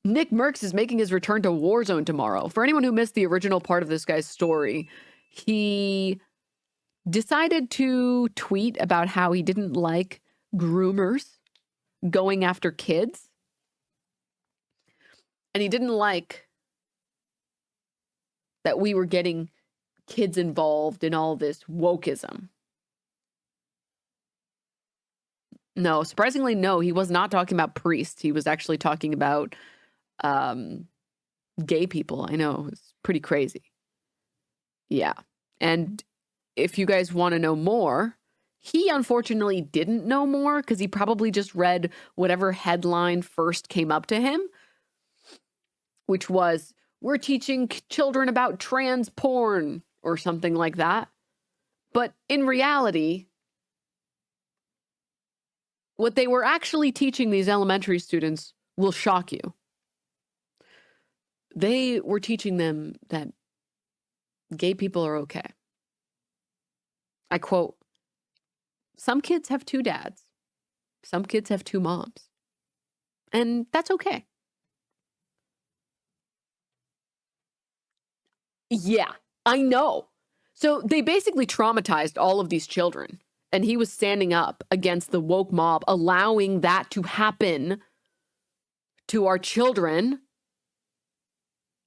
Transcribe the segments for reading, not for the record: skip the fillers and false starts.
Nickmercs is making his return to Warzone tomorrow. For anyone who missed the original part of this guy's story, he decided to tweet about how he didn't like groomers going after kids. And he didn't like that we were getting kids involved in all this wokeism. No, surprisingly, no, he was not talking about priests. He was actually talking about gay people. I know, it's pretty crazy. Yeah. And if you guys want to know more, he unfortunately didn't know more because he probably just read whatever headline first came up to him, which was, we're teaching children about trans porn or something like that. But in reality, what they were actually teaching these elementary students will shock you. They were teaching them that gay people are okay. I quote, some kids have two dads. Some kids have two moms. And that's okay. Yeah, I know. So they basically traumatized all of these children. And he was standing up against the woke mob, allowing that to happen to our children.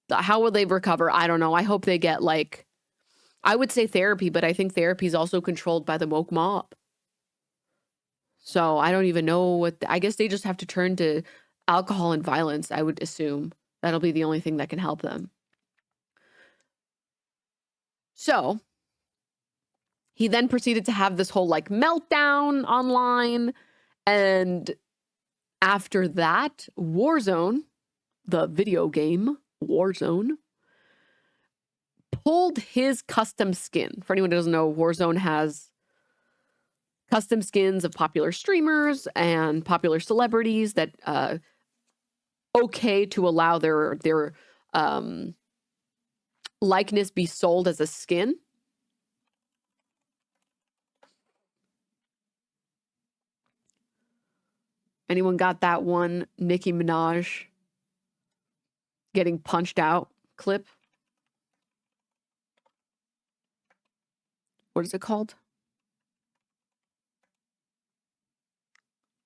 How will they recover? I don't know. I hope they get, like, I would say therapy, but I think therapy is also controlled by the woke mob. So I don't even know what, I guess they just have to turn to alcohol and violence, I would assume. That'll be the only thing that can help them. So he then proceeded to have this whole like meltdown online. And after that, Warzone, the video game Warzone, pulled his custom skin. For anyone who doesn't know, Warzone has custom skins of popular streamers and popular celebrities that okay to allow their likeness be sold as a skin. Anyone got that one Nicki Minaj getting punched out clip? What is it called?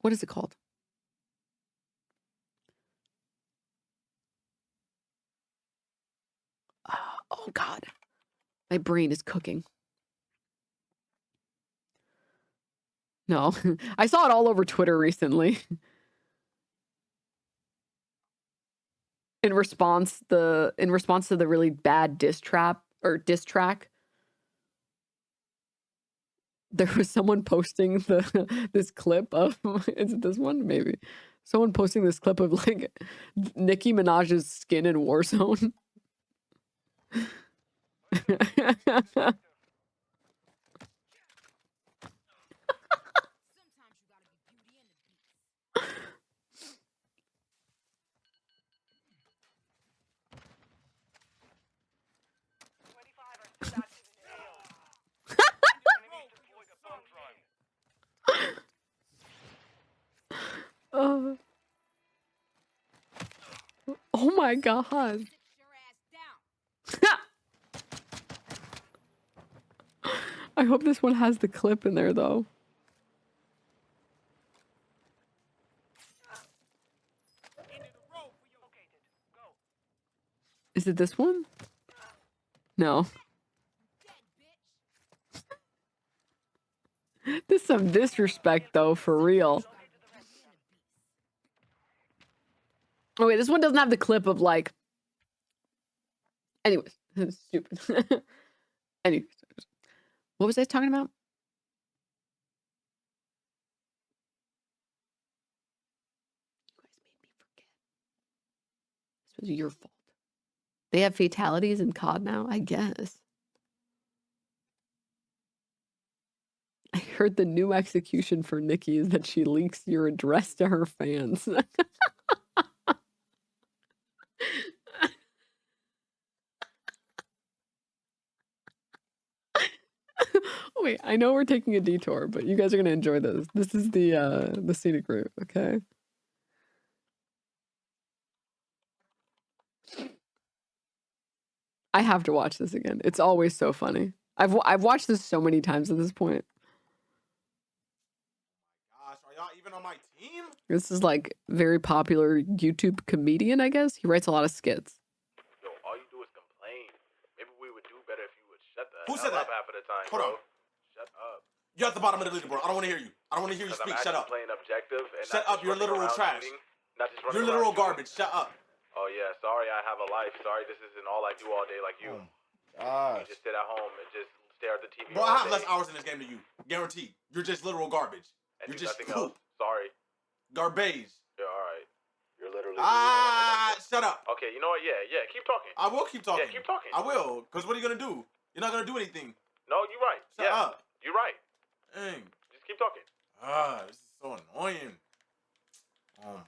What is it called? Oh, God. My brain is cooking. No, I saw it all over Twitter recently. In response to the really bad diss track, there was someone posting this clip of, is it this one? Maybe. Someone posting this clip of like Nicki Minaj's skin in Warzone. Oh my God. I hope this one has the clip in there though. Is it this one? No. This is some disrespect though, for real. Oh wait, this one doesn't have the clip of like... Anyways, stupid. Anyways, what was I talking about? You guys made me forget. This was your fault. They have fatalities in COD now, I guess. I heard the new execution for Nikki is that she leaks your address to her fans. Wait, I know we're taking a detour, but you guys are gonna enjoy this. This is the scenic route, okay? I have to watch this again. It's always so funny. I've watched this so many times at this point. Gosh, are y'all even on my team? This is like very popular YouTube comedian, I guess. He writes a lot of skits. Yo, all you do is complain. Maybe we would do better if you would shut the Who said hell that? up half of the time, Hold bro. on. Shut up. You're at the bottom of the leaderboard. I don't want to hear you. I don't want to hear you speak. Shut up. Playing objective and Shut up. You're literal trash. You're literal garbage. Shut up. Oh yeah, sorry I have a life. Sorry this isn't all I do all day like you. You just sit at home and just stare at the TV. Bro, I have less hours in this game than you. Guaranteed. You're just literal garbage. And You're just poop. poop. Sorry. Garbage. Yeah, alright. You're literally shut up. Okay, you know what? Yeah, keep talking. I will keep talking. Yeah, keep talking. I will. Because what are you gonna do? You're not gonna do anything. No, you're right. Shut up. You're right. Dang. Just keep talking. This is so annoying. Oh my god.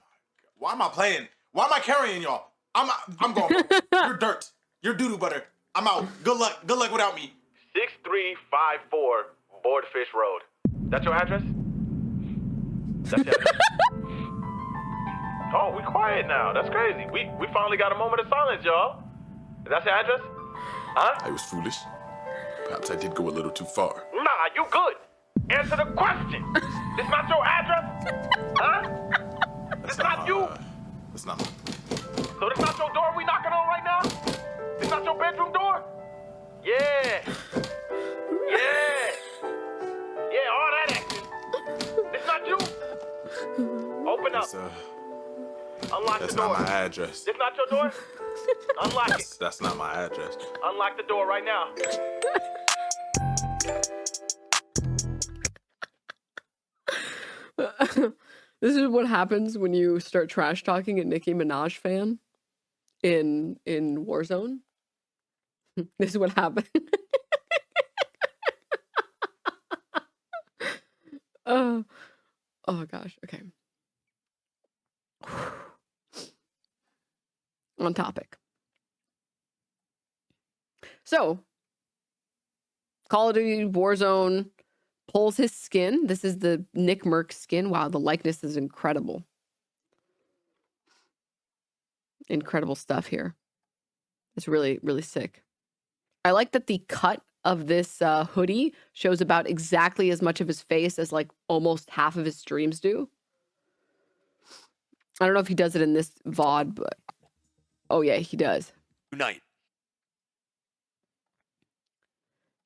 Why am I playing? Why am I carrying y'all? I'm going. You're dirt. You're doo-doo butter. I'm out. Good luck. Good luck without me. 6354 Boardfish Road. That's your address? That's your address? Oh, we quiet now. That's crazy. We finally got a moment of silence, y'all. That's your address? Huh? I was foolish. Perhaps I did go a little too far. Nah, you good. Answer the question. This not your address? Huh? This not you? That's not. So this not your door we knocking on right now? This not your bedroom door? Yeah. Yeah. Yeah, all that action. This not you? Open up. Unlock That's the door. not my address. This not your door? Unlock it. That's not my address. Unlock the door right now. This is what happens when you start trash talking a Nicki Minaj fan in Warzone. This is what happened. Oh gosh. Okay. On topic. So, Call of Duty Warzone pulls his skin. This is the Nickmercs skin. Wow, the likeness is incredible. Incredible stuff here. It's really, really sick. I like that the cut of this hoodie shows about exactly as much of his face as like almost half of his streams do. I don't know if he does it in this VOD, but oh yeah, he does. Unite.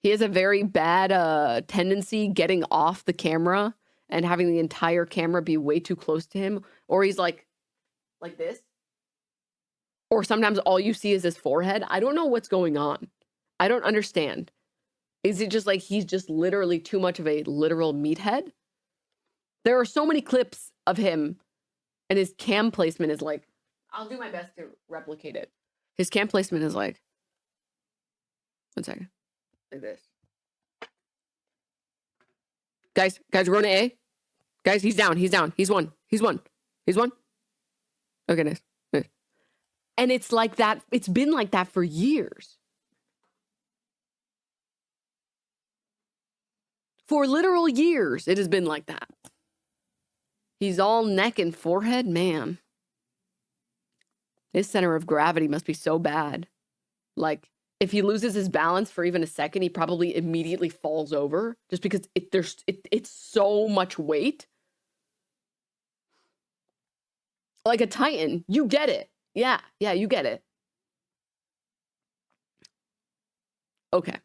He has a very bad tendency getting off the camera and having the entire camera be way too close to him. Or he's like this. Or sometimes all you see is his forehead. I don't know what's going on. I don't understand. Is it just like he's just literally too much of a literal meathead? There are so many clips of him and his cam placement is like, I'll do my best to replicate it. His cam placement is like, one second. Like this. Guys, we're on A. Guys, he's down. He's one. Okay, nice. And it's like that. It's been like that for years. For literal years, it has been like that. He's all neck and forehead. Man. His center of gravity must be so bad. Like, if he loses his balance for even a second, he probably immediately falls over just because it's so much weight. Like a Titan, you get it. Yeah, you get it. Okay.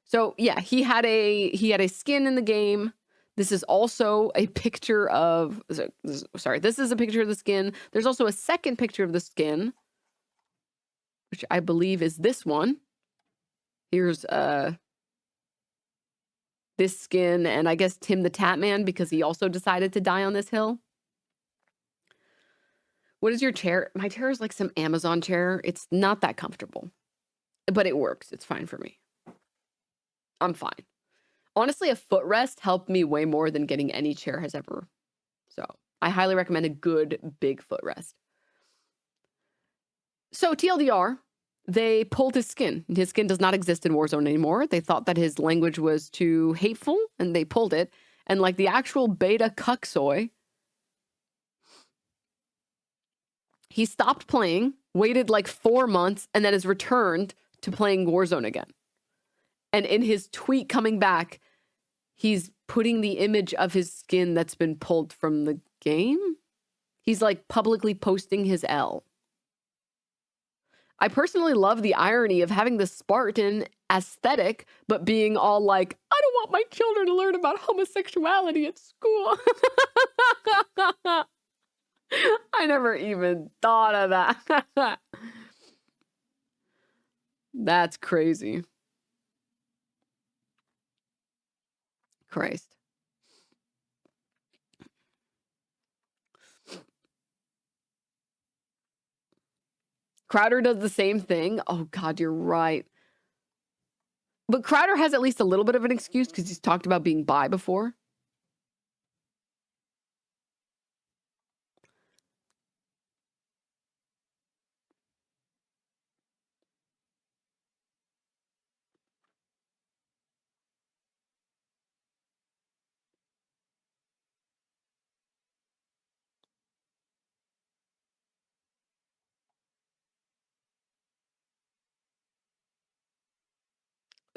So yeah, he had a skin in the game. This is also a picture of, sorry, this is a picture of the skin. There's also a second picture of the skin, which I believe is this one. Here's this skin, and I guess Tim the Tatman, because he also decided to die on this hill. What is your chair? My chair is like some Amazon chair. It's not that comfortable, but it works. It's fine for me. I'm fine. Honestly, a footrest helped me way more than getting any chair has ever. So I highly recommend a good big footrest. So TLDR, they pulled his skin. His skin does not exist in Warzone anymore. They thought that his language was too hateful, and they pulled it. And like the actual beta cucksoy, He stopped playing, waited like 4 months, and then has returned to playing Warzone again. And in his tweet coming back, he's putting the image of his skin that's been pulled from the game. He's like publicly posting his L. I personally love the irony of having the Spartan aesthetic, but being all like, I don't want my children to learn about homosexuality at school. I never even thought of that. That's crazy. Christ. Crowder does the same thing. Oh, God, you're right. But Crowder has at least a little bit of an excuse because he's talked about being bi before.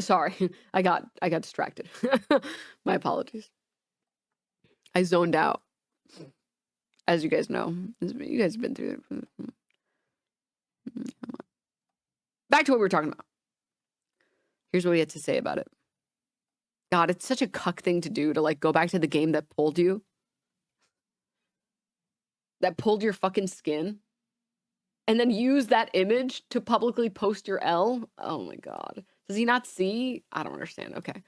Sorry, I got distracted. My apologies. I zoned out. As you guys know, you guys have been through it. Back to what we were talking about. Here's what we had to say about it. God, it's such a cuck thing to do to like go back to the game that pulled you. That pulled your fucking skin. And then use that image to publicly post your L. Oh my God. Does he not see? I don't understand. Okay.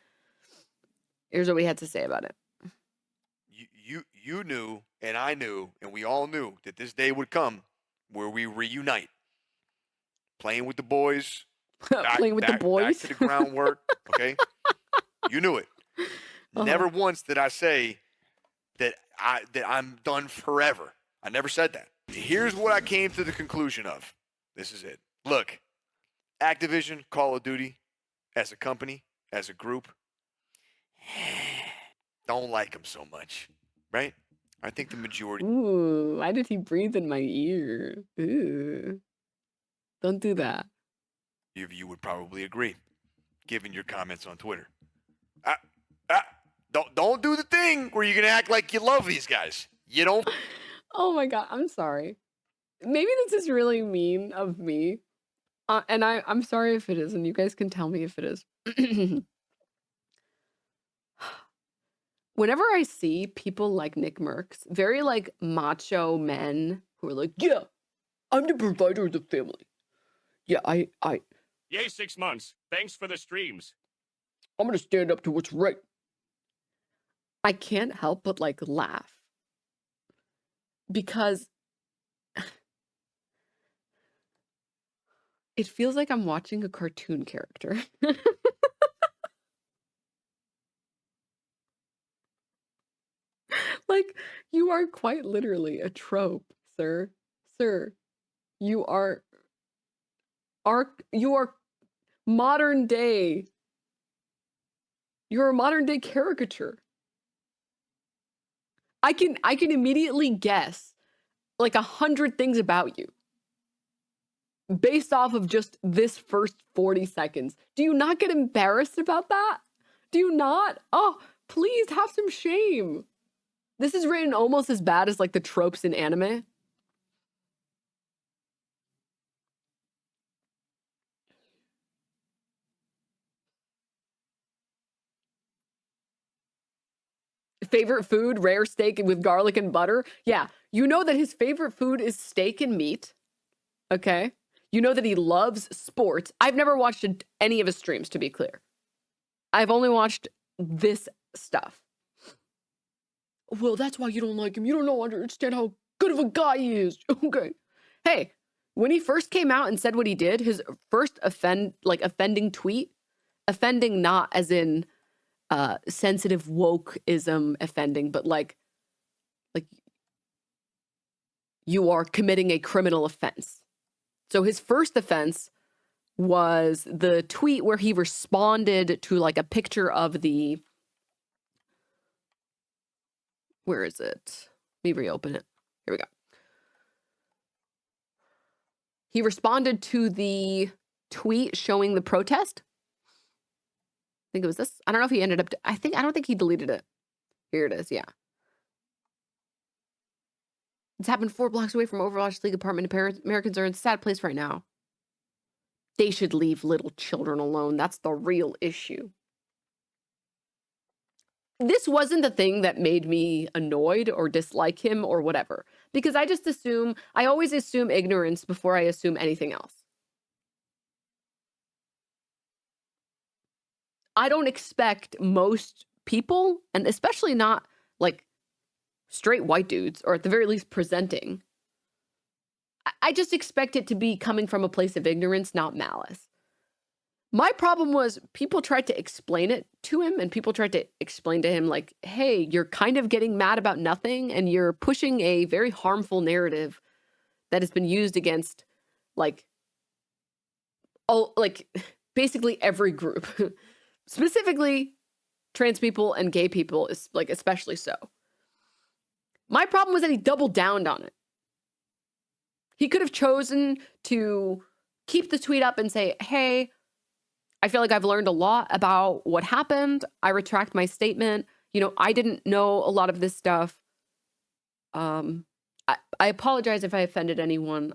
Here's what we had to say about it. You knew, and I knew, and we all knew that this day would come where we reunite. Playing with the boys. Playing with the boys? Back to the groundwork, okay? You knew it. Never once did I say that I'm done forever. I never said that. Here's what I came to the conclusion of. This is it. Look, Activision, Call of Duty, as a company, as a group, don't like them so much, right? I think the majority. Ooh, why did he breathe in my ear? Ooh. Don't do that. Of you would probably agree, given your comments on Twitter. Don't do the thing where you're gonna act like you love these guys. You don't. Oh my God, I'm sorry. Maybe this is really mean of me. And I'm sorry if it is, and you guys can tell me if it is. Whenever I see people like Nickmercs, very like macho men who are like, yeah, I'm the provider of the family. Yeah, I Yay, 6 months. Thanks for the streams. I'm gonna stand up to what's right. I can't help but like laugh. Because it feels like I'm watching a cartoon character. Like, you are quite literally a trope, sir. Sir, you are modern day. You're a modern day caricature. I can immediately guess like 100 things about you based off of just this first 40 seconds. Do you not get embarrassed about that? Do you not? Oh, please have some shame. This is written almost as bad as like the tropes in anime. Favorite food, rare steak with garlic and butter. Yeah, you know that his favorite food is steak and meat. Okay. You know that he loves sports. I've never watched any of his streams, to be clear. I've only watched this stuff. Well, that's why you don't like him. You don't understand how good of a guy he is. Okay. Hey, when he first came out and said what he did, his first offending tweet, offending not as in sensitive wokeism offending, but like you are committing a criminal offense. So his first offense was the tweet where he responded to like a picture of the, where is it? Let me reopen it. Here we go. he responded to the tweet showing the protest. I think it was this. I don't know if he ended up, I don't think he deleted it. Here it is, yeah. It's happened 4 blocks away from Overwatch League apartment. Americans are in a sad place right now. They should leave little children alone. That's the real issue. This wasn't the thing that made me annoyed or dislike him or whatever, because I always assume ignorance before I assume anything else. I don't expect most people, and especially not like straight white dudes, or at the very least presenting. I just expect it to be coming from a place of ignorance, not malice. My problem was people tried to explain it to him, and people tried to explain to him like, hey, you're kind of getting mad about nothing, and you're pushing a very harmful narrative that has been used against basically every group. Specifically trans people and gay people, is like especially so. My problem was that he doubled down on it. He could have chosen to keep the tweet up and say, hey, I feel like I've learned a lot about what happened. I retract my statement. I didn't know a lot of this stuff. I apologize if I offended anyone.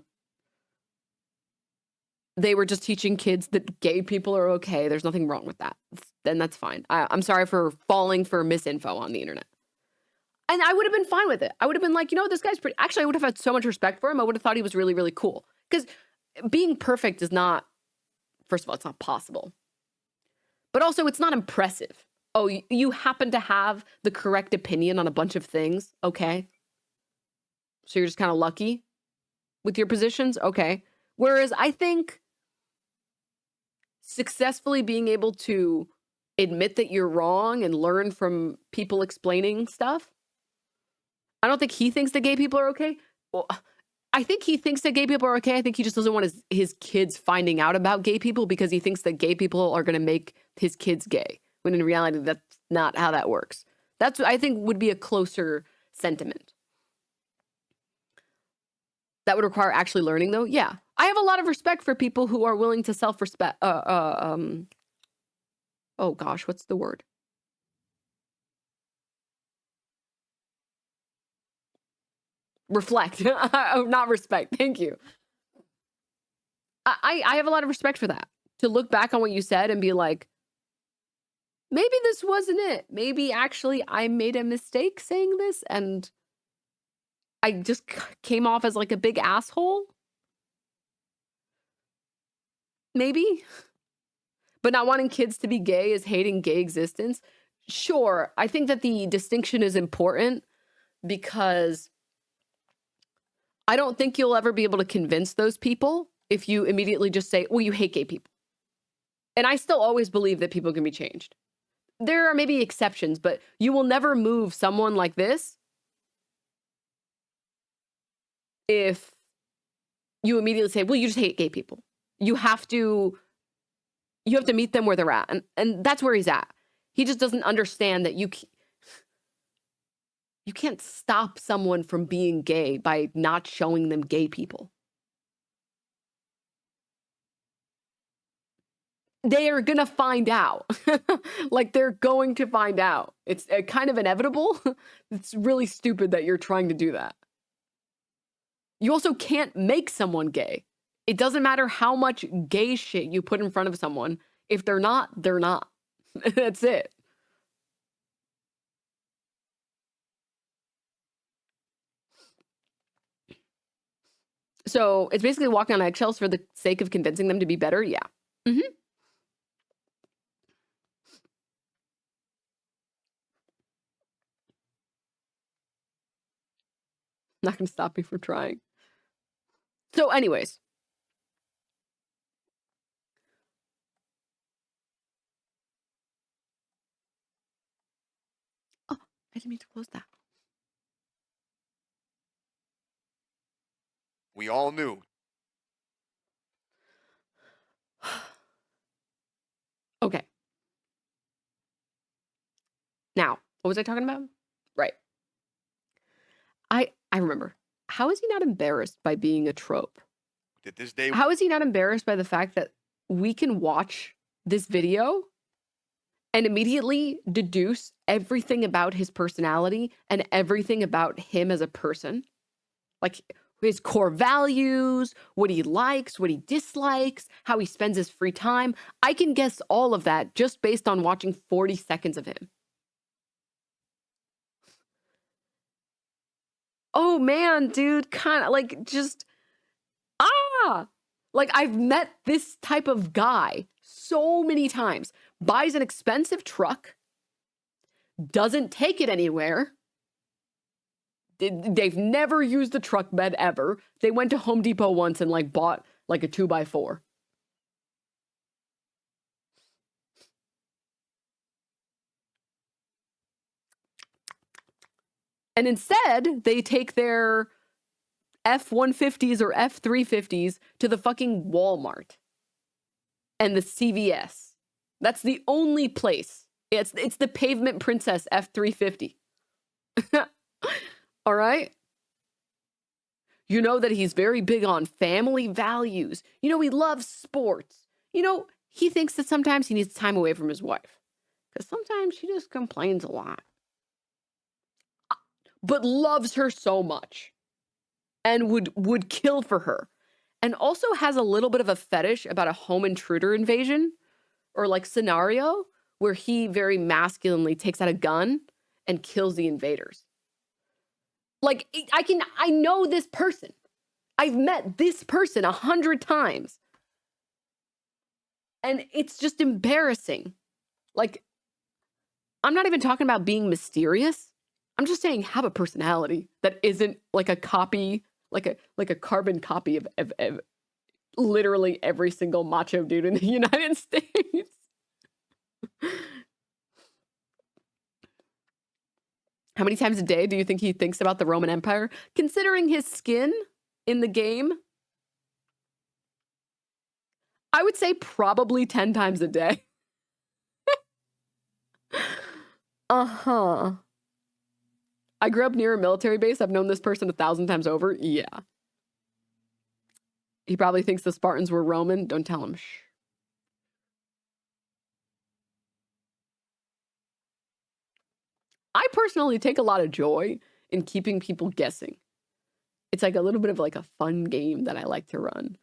They were just teaching kids that gay people are okay. There's nothing wrong with that. Then that's fine. I'm sorry for falling for misinfo on the internet. And I would have been fine with it. I would have been like, this guy's pretty... Actually, I would have had so much respect for him. I would have thought he was really, really cool. Because being perfect is not... First of all, it's not possible. But also, it's not impressive. Oh, you happen to have the correct opinion on a bunch of things. Okay. So you're just kind of lucky with your positions. Okay. Whereas I think successfully being able to admit that you're wrong and learn from people explaining stuff. I don't think he thinks that gay people are okay. Well, I think he thinks that gay people are okay. I think he just doesn't want his kids finding out about gay people because he thinks that gay people are going to make his kids gay. When in reality, that's not how that works. That's what I think would be a closer sentiment. That would require actually learning, though. Yeah. I have a lot of respect for people who are willing to self-respect. Oh gosh, what's the word? Reflect. Not respect. Thank you. I have a lot of respect for that. To look back on what you said and be like, maybe this wasn't it. Maybe actually I made a mistake saying this and I just came off as like a big asshole. Maybe. But not wanting kids to be gay is hating gay existence. Sure, I think that the distinction is important because I don't think you'll ever be able to convince those people if you immediately just say, well, you hate gay people. And I still always believe that people can be changed. There are maybe exceptions, but you will never move someone like this if you immediately say, well, you just hate gay people. You have to meet them where they're at. And that's where he's at. He just doesn't understand that you can't stop someone from being gay by not showing them gay people. They are going to find out. Like, they're going to find out. It's kind of inevitable. It's really stupid that you're trying to do that. You also can't make someone gay. It doesn't matter how much gay shit you put in front of someone. If they're not, they're not. That's it. So it's basically walking on eggshells for the sake of convincing them to be better. Yeah. Mm-hmm. Not going to stop me from trying. So anyways. Oh, I didn't mean to close that. We all knew. Okay. Now, what was I talking about? Right. I remember. How is he not embarrassed by being a trope? that this day. How is he not embarrassed by the fact that we can watch this video and immediately deduce everything about his personality and everything about him as a person? Like his core values, what he likes, what he dislikes, how he spends his free time. I can guess all of that just based on watching 40 seconds of him. Oh man, dude, kind of like just, like I've met this type of guy so many times. Buys an expensive truck, doesn't take it anywhere. They've never used a truck bed ever. They went to Home Depot once and like bought like a 2x4. And instead, they take their F-150s or F-350s to the fucking Walmart and the CVS. That's the only place. It's the Pavement Princess F-350. All right? You know that he's very big on family values. You know, he loves sports. You know, he thinks that sometimes he needs time away from his wife because sometimes she just complains a lot. But loves her so much and would kill for her. And also has a little bit of a fetish about a home intruder invasion or like scenario where he very masculinely takes out a gun and kills the invaders. Like I know this person. I've met this person 100 times. And it's just embarrassing. Like, I'm not even talking about being mysterious. I'm just saying have a personality that isn't like a copy, like a carbon copy of literally every single macho dude in the United States. How many times a day do you think he thinks about the Roman Empire? Considering his skin in the game, I would say probably 10 times a day. Uh-huh. I grew up near a military base. I've known this person 1,000 times over. Yeah. He probably thinks the Spartans were Roman. Don't tell him. Shh. I personally take a lot of joy in keeping people guessing. It's like a little bit of like a fun game that I like to run.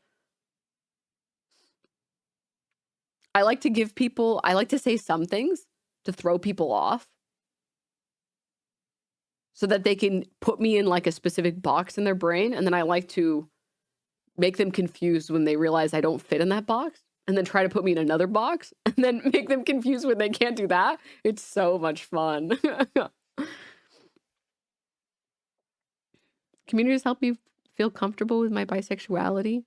I like to say some things to throw people off so that they can put me in like a specific box in their brain. And then I like to make them confused when they realize I don't fit in that box, and then try to put me in another box and then make them confused when they can't do that. It's so much fun. Communities help me feel comfortable with my bisexuality.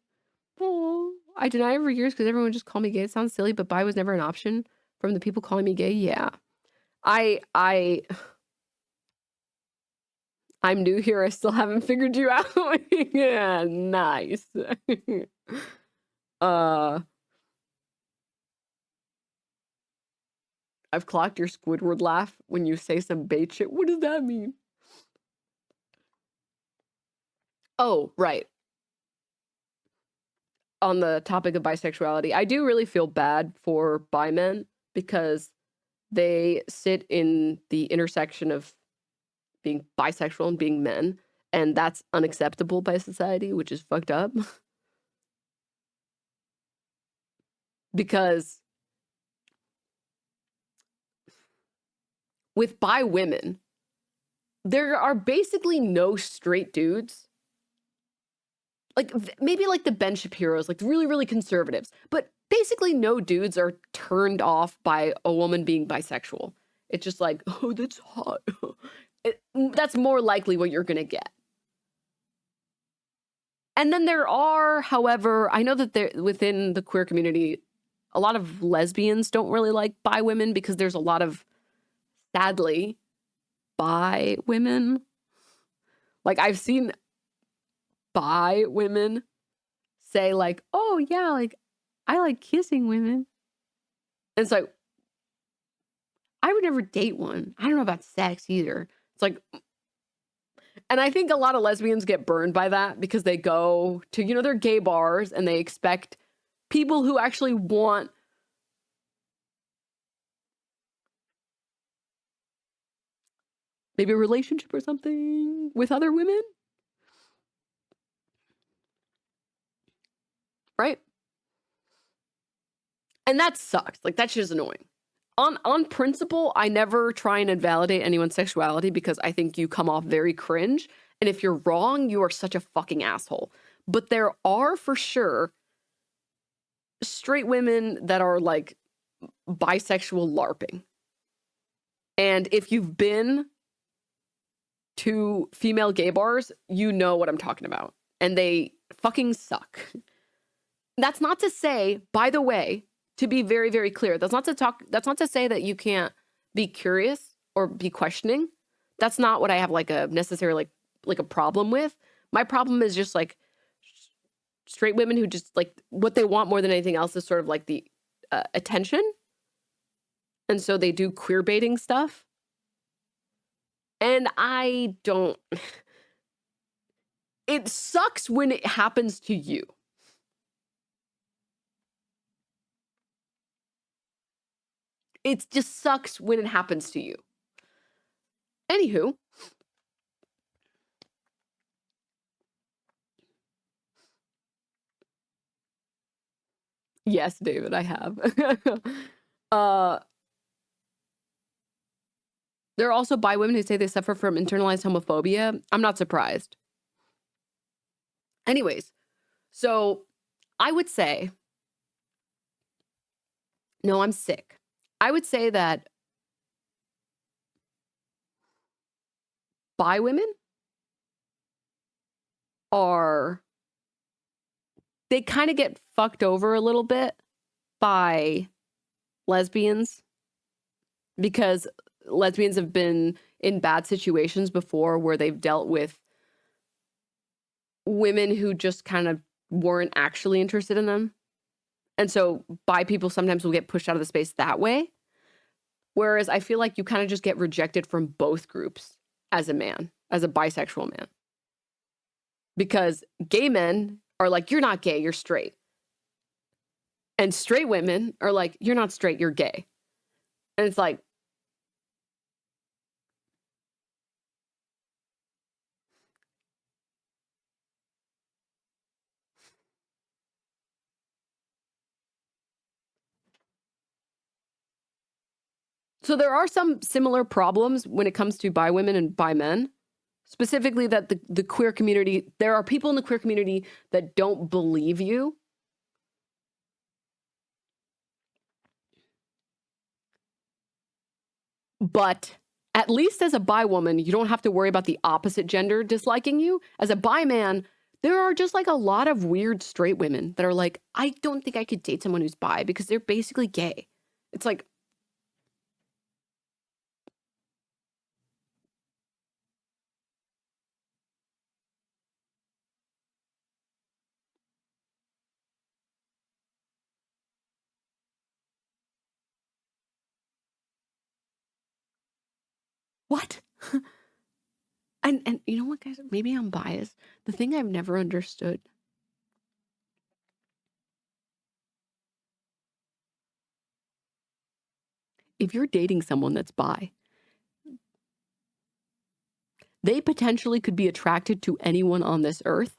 Oh, I deny it for years because everyone just called me gay. It sounds silly, but bi was never an option from the people calling me gay. Yeah. I'm new here. I still haven't figured you out. Yeah, nice. I've clocked your Squidward laugh when you say some bait shit. What does that mean? Oh, right. On the topic of bisexuality, I do really feel bad for bi men because they sit in the intersection of being bisexual and being men, and that's unacceptable by society, which is fucked up. Because with bi women, there are basically no straight dudes. Like, maybe like the Ben Shapiros, like really, really conservatives. But basically no dudes are turned off by a woman being bisexual. It's just like, oh, that's hot. That's more likely what you're going to get. And then there are, however, I know that there within the queer community, a lot of lesbians don't really like bi women because there's a lot of, sadly, bi women. Like, I've seen bi women say like, oh yeah, like I like kissing women. And it's like, I would never date one. I don't know about sex either. It's like, And I think a lot of lesbians get burned by that because they go to, you know, their gay bars and they expect people who actually want maybe a relationship or something with other women. Right? And that sucks. Like, that's just annoying. On principle, I never try and invalidate anyone's sexuality because I think you come off very cringe. And if you're wrong, you are such a fucking asshole. But there are for sure straight women that are like bisexual LARPing. And if you've been to female gay bars, you know what I'm talking about. And they fucking suck. That's not to say, by the way, to be very, very clear, that's not to say that you can't be curious or be questioning. That's not what I have like a necessarily like a problem with. My problem is just like straight women who just like what they want more than anything else is sort of like the attention. And so they do queer baiting stuff. And I don't, it sucks when it happens to you. It just sucks when it happens to you. Anywho. Yes, David, I have. There are also bi women who say they suffer from internalized homophobia. I'm not surprised. Anyways, so I would say, no, I'm sick. I would say that bi women they kind of get fucked over a little bit by lesbians because lesbians have been in bad situations before where they've dealt with women who just kind of weren't actually interested in them. And so bi people sometimes will get pushed out of the space that way. Whereas I feel like you kind of just get rejected from both groups as a man, as a bisexual man. Because gay men are like, you're not gay, you're straight. And straight women are like, you're not straight, you're gay. And it's like, so there are some similar problems when it comes to bi women and bi men. Specifically that the queer community, there are people in the queer community that don't believe you. But at least as a bi woman, you don't have to worry about the opposite gender disliking you. As a bi man, there are just like a lot of weird straight women that are like, I don't think I could date someone who's bi because they're basically gay. It's like, what? And you know what, guys? Maybe I'm biased. The thing I've never understood. If you're dating someone that's bi, they potentially could be attracted to anyone on this earth.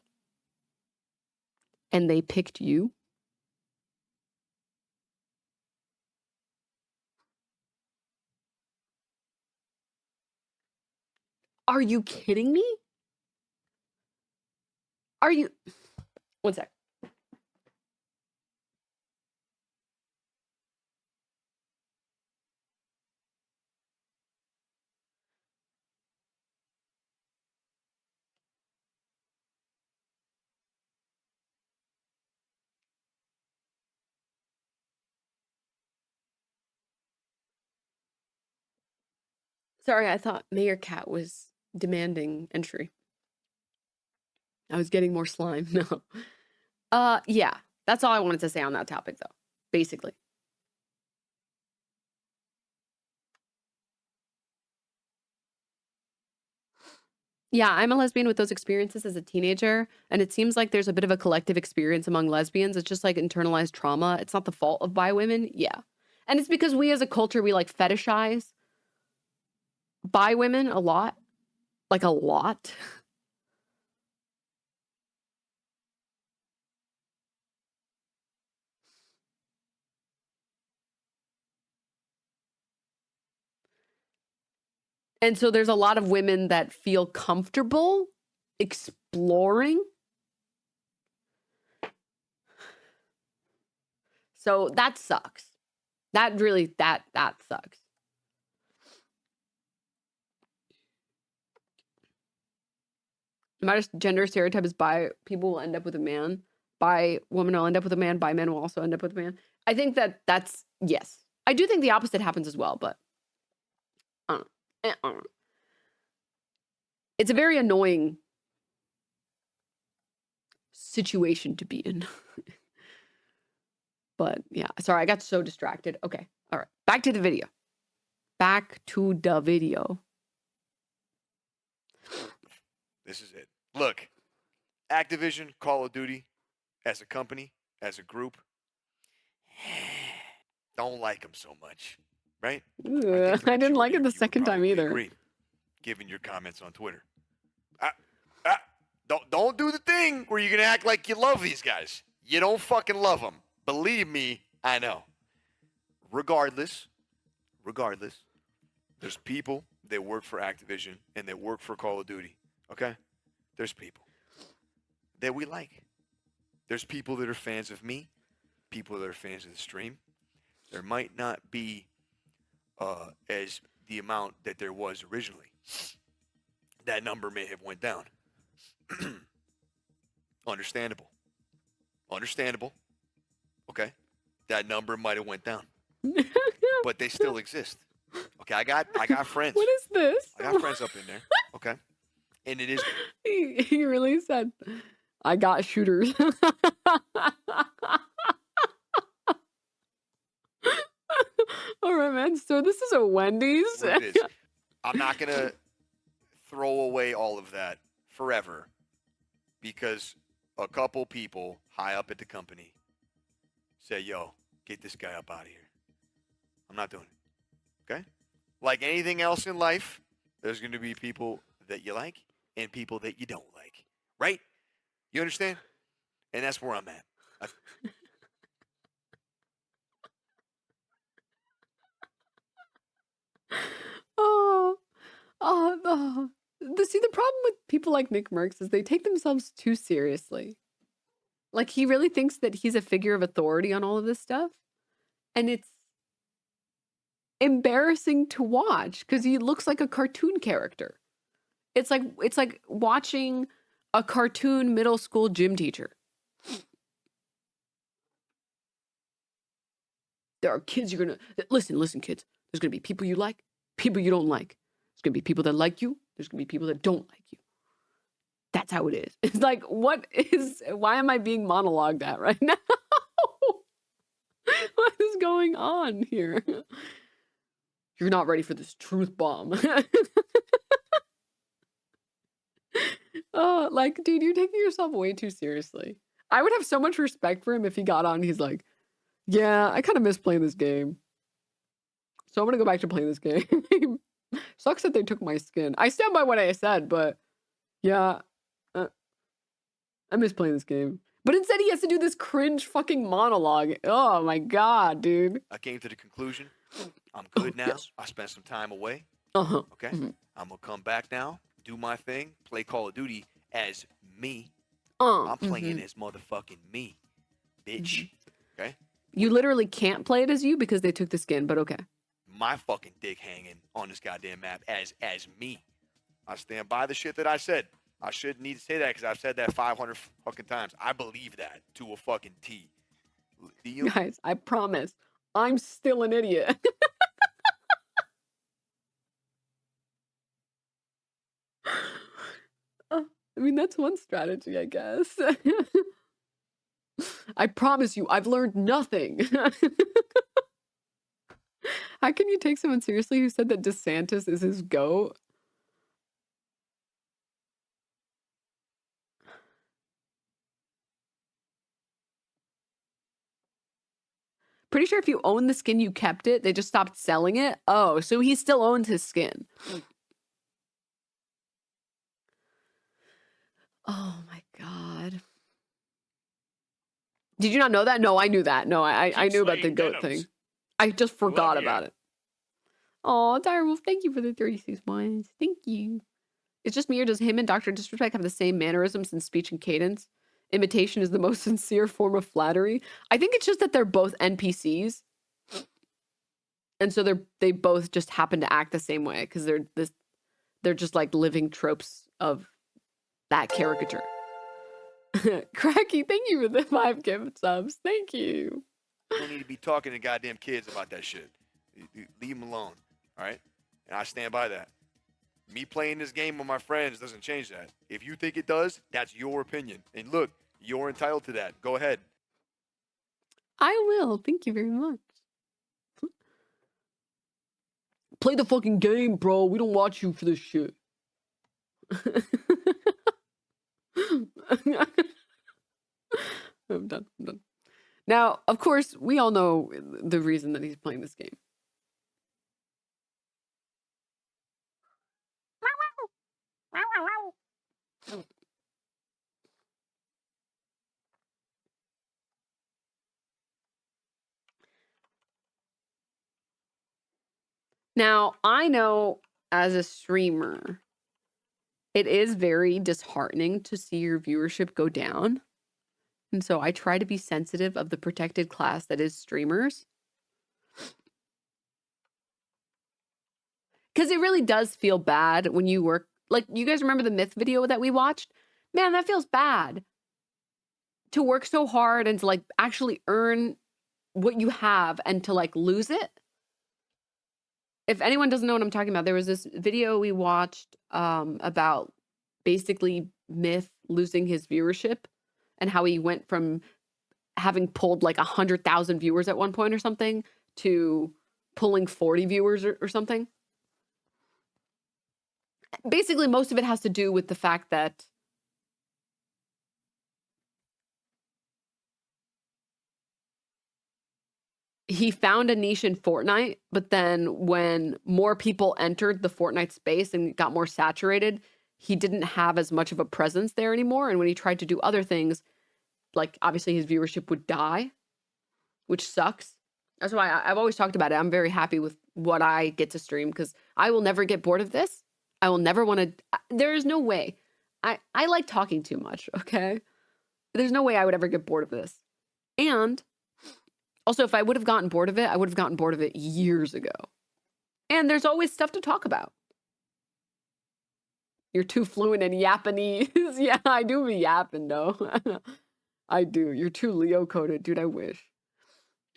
And they picked you. Are you kidding me? Are you? One sec. Sorry, I thought Mayor Cat was demanding entry. I was getting more slime. No. Yeah. That's all I wanted to say on that topic, though. Basically. Yeah, I'm a lesbian with those experiences as a teenager, and it seems like there's a bit of a collective experience among lesbians. It's just like internalized trauma. It's not the fault of bi women. Yeah. And it's because we as a culture, we like fetishize bi women a lot. Like a lot. And so there's a lot of women that feel comfortable exploring. So that sucks. That really, that sucks. No matter gender stereotype is bi, people will end up with a man. Bi woman will end up with a man. Bi men will also end up with a man. I think that's, yes. I do think the opposite happens as well, but I don't know. It's a very annoying situation to be in. But yeah, sorry, I got so distracted. Okay, all right. Back to the video. This is it. Look, Activision, Call of Duty, as a company, as a group, don't like them so much, right? I didn't like it the second time either. Agree, given your comments on Twitter. Don't do the thing where you're gonna act like you love these guys. You don't fucking love them. Believe me, I know. Regardless, there's people that work for Activision and that work for Call of Duty. Okay? There's people that we like. There's people that are fans of me, people that are fans of the stream. There might not be as the amount that there was originally. That number may have went down. Understandable. Okay? That number might have went down. But they still exist. Okay, I got friends. What is this? I got friends up in there. Okay? And it is He really said, I got shooters. All right, man. So this is a Wendy's. what it is. I'm not going to throw away all of that forever because a couple people high up at the company say, yo, get this guy up out of here. I'm not doing it. Okay? Like anything else in life, there's going to be people that you like and people that you don't like. Right? You understand? And that's where I'm at. See, the problem with people like Nickmercs is they take themselves too seriously. Like, he really thinks that he's a figure of authority on all of this stuff. And it's embarrassing to watch because he looks like a cartoon character. It's like watching a cartoon middle school gym teacher. There are kids you're gonna listen, kids. There's gonna be people you like, people you don't like. There's gonna be people that like you. There's gonna be people that don't like you. That's how it is. It's like, why am I being monologued at right now? What is going on here? You're not ready for this truth bomb. Oh, like, dude, you're taking yourself way too seriously. I would have so much respect for him if he got on and he's like, yeah, I kind of miss playing this game. So I'm going to go back to playing this game. Sucks that they took my skin. I stand by what I said, but yeah, I miss playing this game. But instead he has to do this cringe fucking monologue. Oh my God, dude. I came to the conclusion. I'm good now. Yes. I spent some time away. Uh-huh. Okay? I'm going to come back now, do my thing, play Call of Duty as me. I'm playing as motherfucking me, bitch. Okay? You literally can't play it as you because they took the skin, but okay. My fucking dick hanging on this goddamn map as me. I stand by the shit that I said. I shouldn't need to say that because I've said that 500 fucking times. I believe that to a fucking T. Guys, I promise, I'm still an idiot. I mean, that's one strategy, I guess. I promise you, I've learned nothing. How can you take someone seriously who said that DeSantis is his goat? Pretty sure if you own the skin, you kept it. They just stopped selling it. Oh, so he still owns his skin. Oh my God. Did you not know that? No, I knew that. No, I Keep knew about the slaying goat Denims. thing. I just forgot Love ya. about it. Oh, Direwolf, thank you for the 36 ones. Thank you. It's just me, or does him and Dr. Disrespect have the same mannerisms in speech and cadence? Imitation is the most sincere form of flattery. I think it's just that they're both NPCs. And so they both just happen to act the same way because they're just like living tropes of that caricature. Cracky, thank you for the 5 gift subs. Thank you. You don't need to be talking to goddamn kids about that shit. Leave them alone, all right? And I stand by that. Me playing this game with my friends doesn't change that. If you think it does, that's your opinion. And look, you're entitled to that. Go ahead. I will. Thank you very much. Play the fucking game, bro. We don't watch you for this shit. I'm done. Now, of course, we all know the reason that he's playing this game. Now, I know as a streamer, it is very disheartening to see your viewership go down. And so I try to be sensitive of the protected class that is streamers. Because it really does feel bad when you work. Like, you guys remember the myth video that we watched? Man, that feels bad. To work so hard and to like actually earn what you have and to like lose it. If anyone doesn't know what I'm talking about, there was this video we watched about basically Myth losing his viewership and how he went from having pulled like 100,000 viewers at one point or something to pulling 40 viewers or something. Basically, most of it has to do with the fact that he found a niche in Fortnite, but then when more people entered the Fortnite space and got more saturated, he didn't have as much of a presence there anymore. And when he tried to do other things, like obviously his viewership would die, which sucks. That's why I've always talked about it. I'm very happy with what I get to stream because I will never get bored of this. I will never want to. There is no way. I like talking too much, okay? There's no way I would ever get bored of this. And also, if I would have gotten bored of it, I would have gotten bored of it years ago. And there's always stuff to talk about. You're too fluent in Japanese. Yeah, I do be yapping, though. I do. You're too Leo coded. Dude, I wish.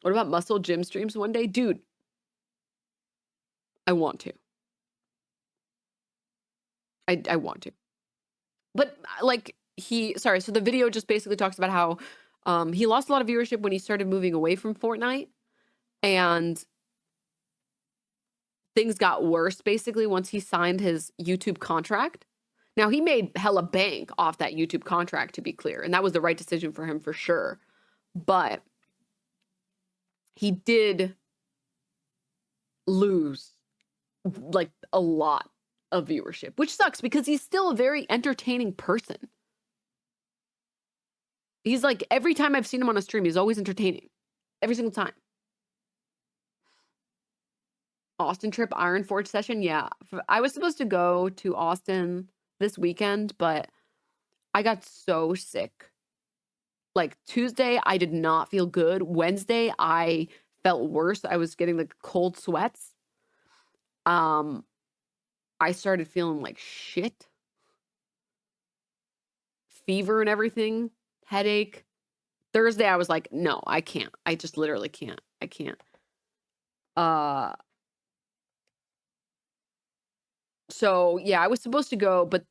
What about muscle gym streams one day? Dude, I want to. I want to. But like so the video just basically talks about how he lost a lot of viewership when he started moving away from Fortnite. And things got worse basically once he signed his YouTube contract. Now, he made hella bank off that YouTube contract, to be clear. And that was the right decision for him for sure. But he did lose like a lot of viewership, which sucks because he's still a very entertaining person. He's like, every time I've seen him on a stream, he's always entertaining. Every single time. Austin trip, Iron Forge session. Yeah. I was supposed to go to Austin this weekend, but I got so sick. Like Tuesday, I did not feel good. Wednesday, I felt worse. I was getting like cold sweats. I started feeling like shit. Fever and everything. Headache. Thursday, I was like, no, I can't. I just literally can't. I can't. So yeah, I was supposed to go, but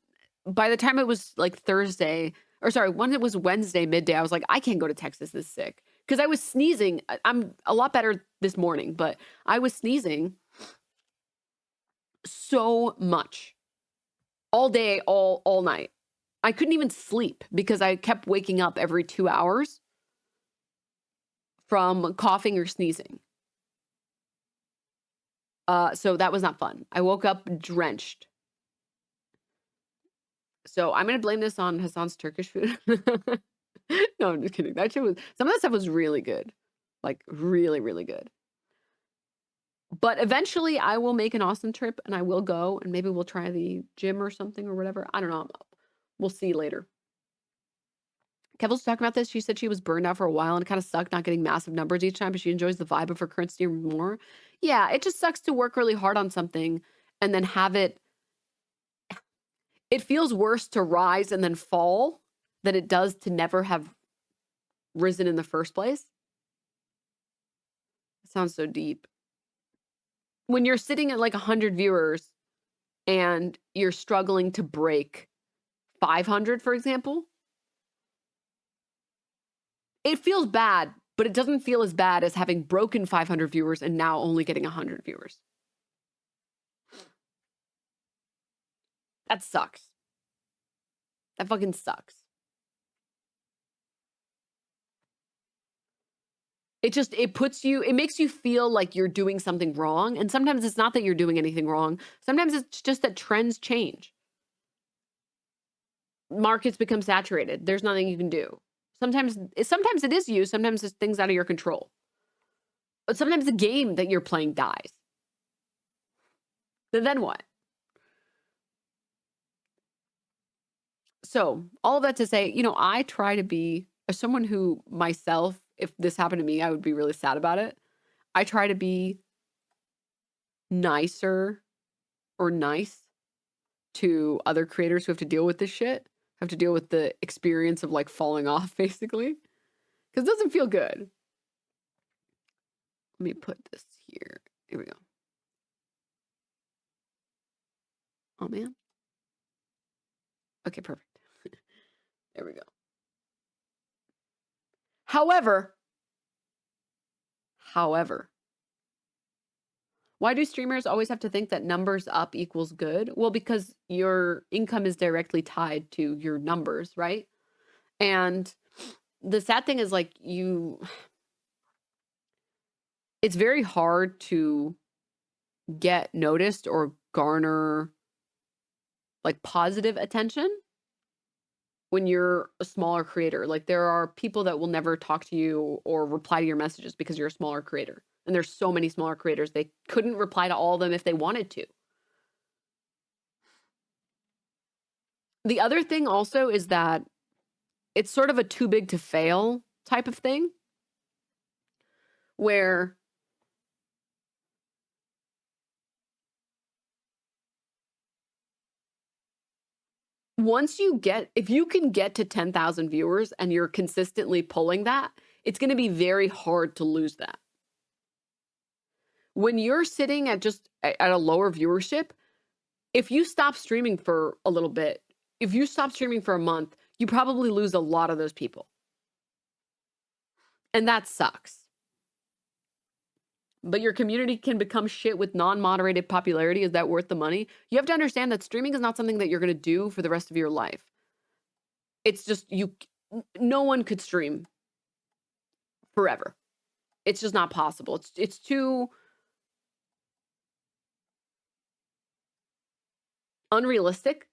by the time it was like Thursday, or sorry, when it was Wednesday midday, I was like, I can't go to Texas this sick. Because I was sneezing. I'm a lot better this morning, but I was sneezing so much. All day, all night. I couldn't even sleep because I kept waking up every 2 hours from coughing or sneezing. So that was not fun. I woke up drenched. So I'm going to blame this on Hassan's Turkish food. No, I'm just kidding. That shit was, some of that stuff was really good. Like really, really good. But eventually I will make an awesome trip and I will go and maybe we'll try the gym or something or whatever. I don't know. We'll see later. Kevil's talking about this. She said she was burned out for a while and it kind of sucked not getting massive numbers each time, but she enjoys the vibe of her current stream more. Yeah, it just sucks to work really hard on something and then have it. It feels worse to rise and then fall than it does to never have risen in the first place. It sounds so deep. When you're sitting at like 100 viewers and you're struggling to break 500, for example, it feels bad, but it doesn't feel as bad as having broken 500 viewers and now only getting 100 viewers. That sucks. That fucking sucks. It makes you feel like you're doing something wrong. And sometimes it's not that you're doing anything wrong. Sometimes it's just that trends change. Markets become saturated. There's nothing you can do. Sometimes it is you. Sometimes it's things out of your control. But sometimes the game that you're playing dies. Then what? So all of that to say, I try to be, as someone who myself, if this happened to me, I would be really sad about it. I try to be nicer or nice to other creators who have to deal with this shit, have to deal with the experience of like falling off basically, because it doesn't feel good. Let me put this here. Here we go. Oh man. Okay, perfect. There we go. However, why do streamers always have to think that numbers up equals good? Well, because your income is directly tied to your numbers, right? And the sad thing is like it's very hard to get noticed or garner like positive attention when you're a smaller creator. Like there are people that will never talk to you or reply to your messages because you're a smaller creator. And there's so many smaller creators, they couldn't reply to all of them if they wanted to. The other thing also is that it's sort of a too big to fail type of thing where if you can get to 10,000 viewers and you're consistently pulling that, it's going to be very hard to lose that. When you're sitting at a lower viewership, if you stop streaming for a little bit, if you stop streaming for a month, you probably lose a lot of those people. And that sucks. But your community can become shit with non-moderated popularity. Is that worth the money? You have to understand that streaming is not something that you're going to do for the rest of your life. It's just no one could stream forever. It's just not possible. It's too unrealistic.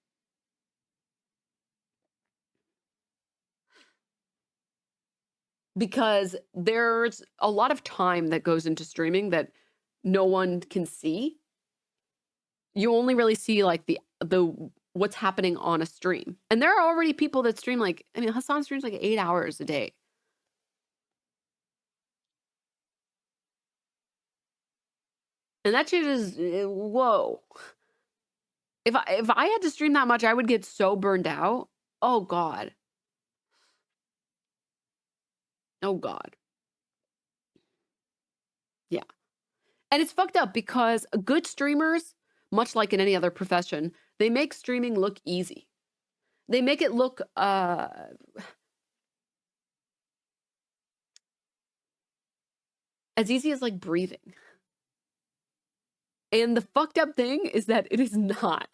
Because there's a lot of time that goes into streaming that no one can see. You only really see like the what's happening on a stream. And there are already people that stream Hassan streams like 8 hours a day. And that shit is whoa. If I had to stream that much, I would get so burned out. Oh God. Oh God. Yeah. And it's fucked up because good streamers, much like in any other profession, they make streaming look easy. They make it look as easy as like breathing. And the fucked up thing is that it is not.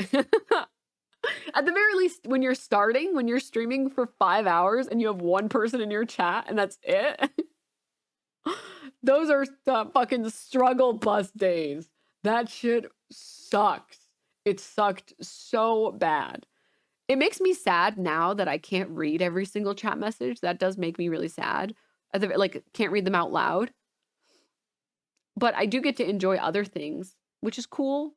At the very least, when you're streaming for 5 hours and you have one person in your chat and that's it. Those are the fucking struggle bus days. That shit sucks. It sucked so bad. It makes me sad now that I can't read every single chat message. That does make me really sad. Like, can't read them out loud. But I do get to enjoy other things, which is cool.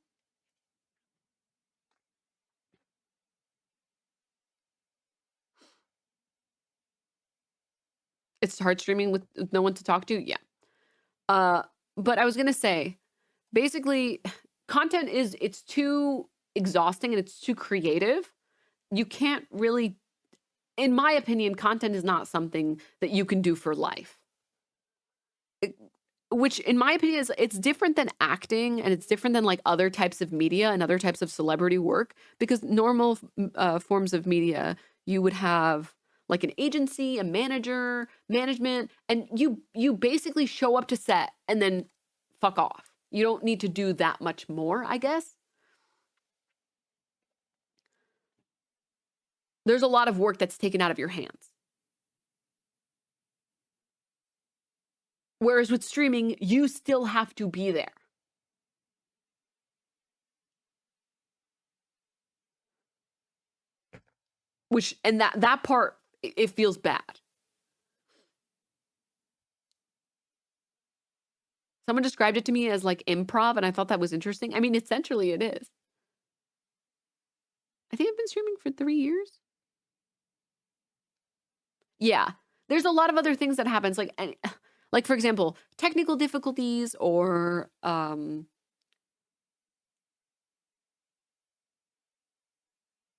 It's hard streaming with no one to talk to. Yeah. But I was going to say, basically, content it's too exhausting and it's too creative. You can't really, in my opinion, content is not something that you can do for life. Which, in my opinion, is it's different than acting, and it's different than like other types of media and other types of celebrity work. Because normal forms of media, you would have like an agency, a manager, management, and you basically show up to set and then fuck off. You don't need to do that much more, I guess. There's a lot of work that's taken out of your hands. Whereas with streaming, you still have to be there. Which, and that part, it feels bad. Someone described it to me as like improv, and I thought that was interesting. I mean, essentially it is. I think I've been streaming for 3 years. Yeah. There's a lot of other things that happens, like for example, technical difficulties or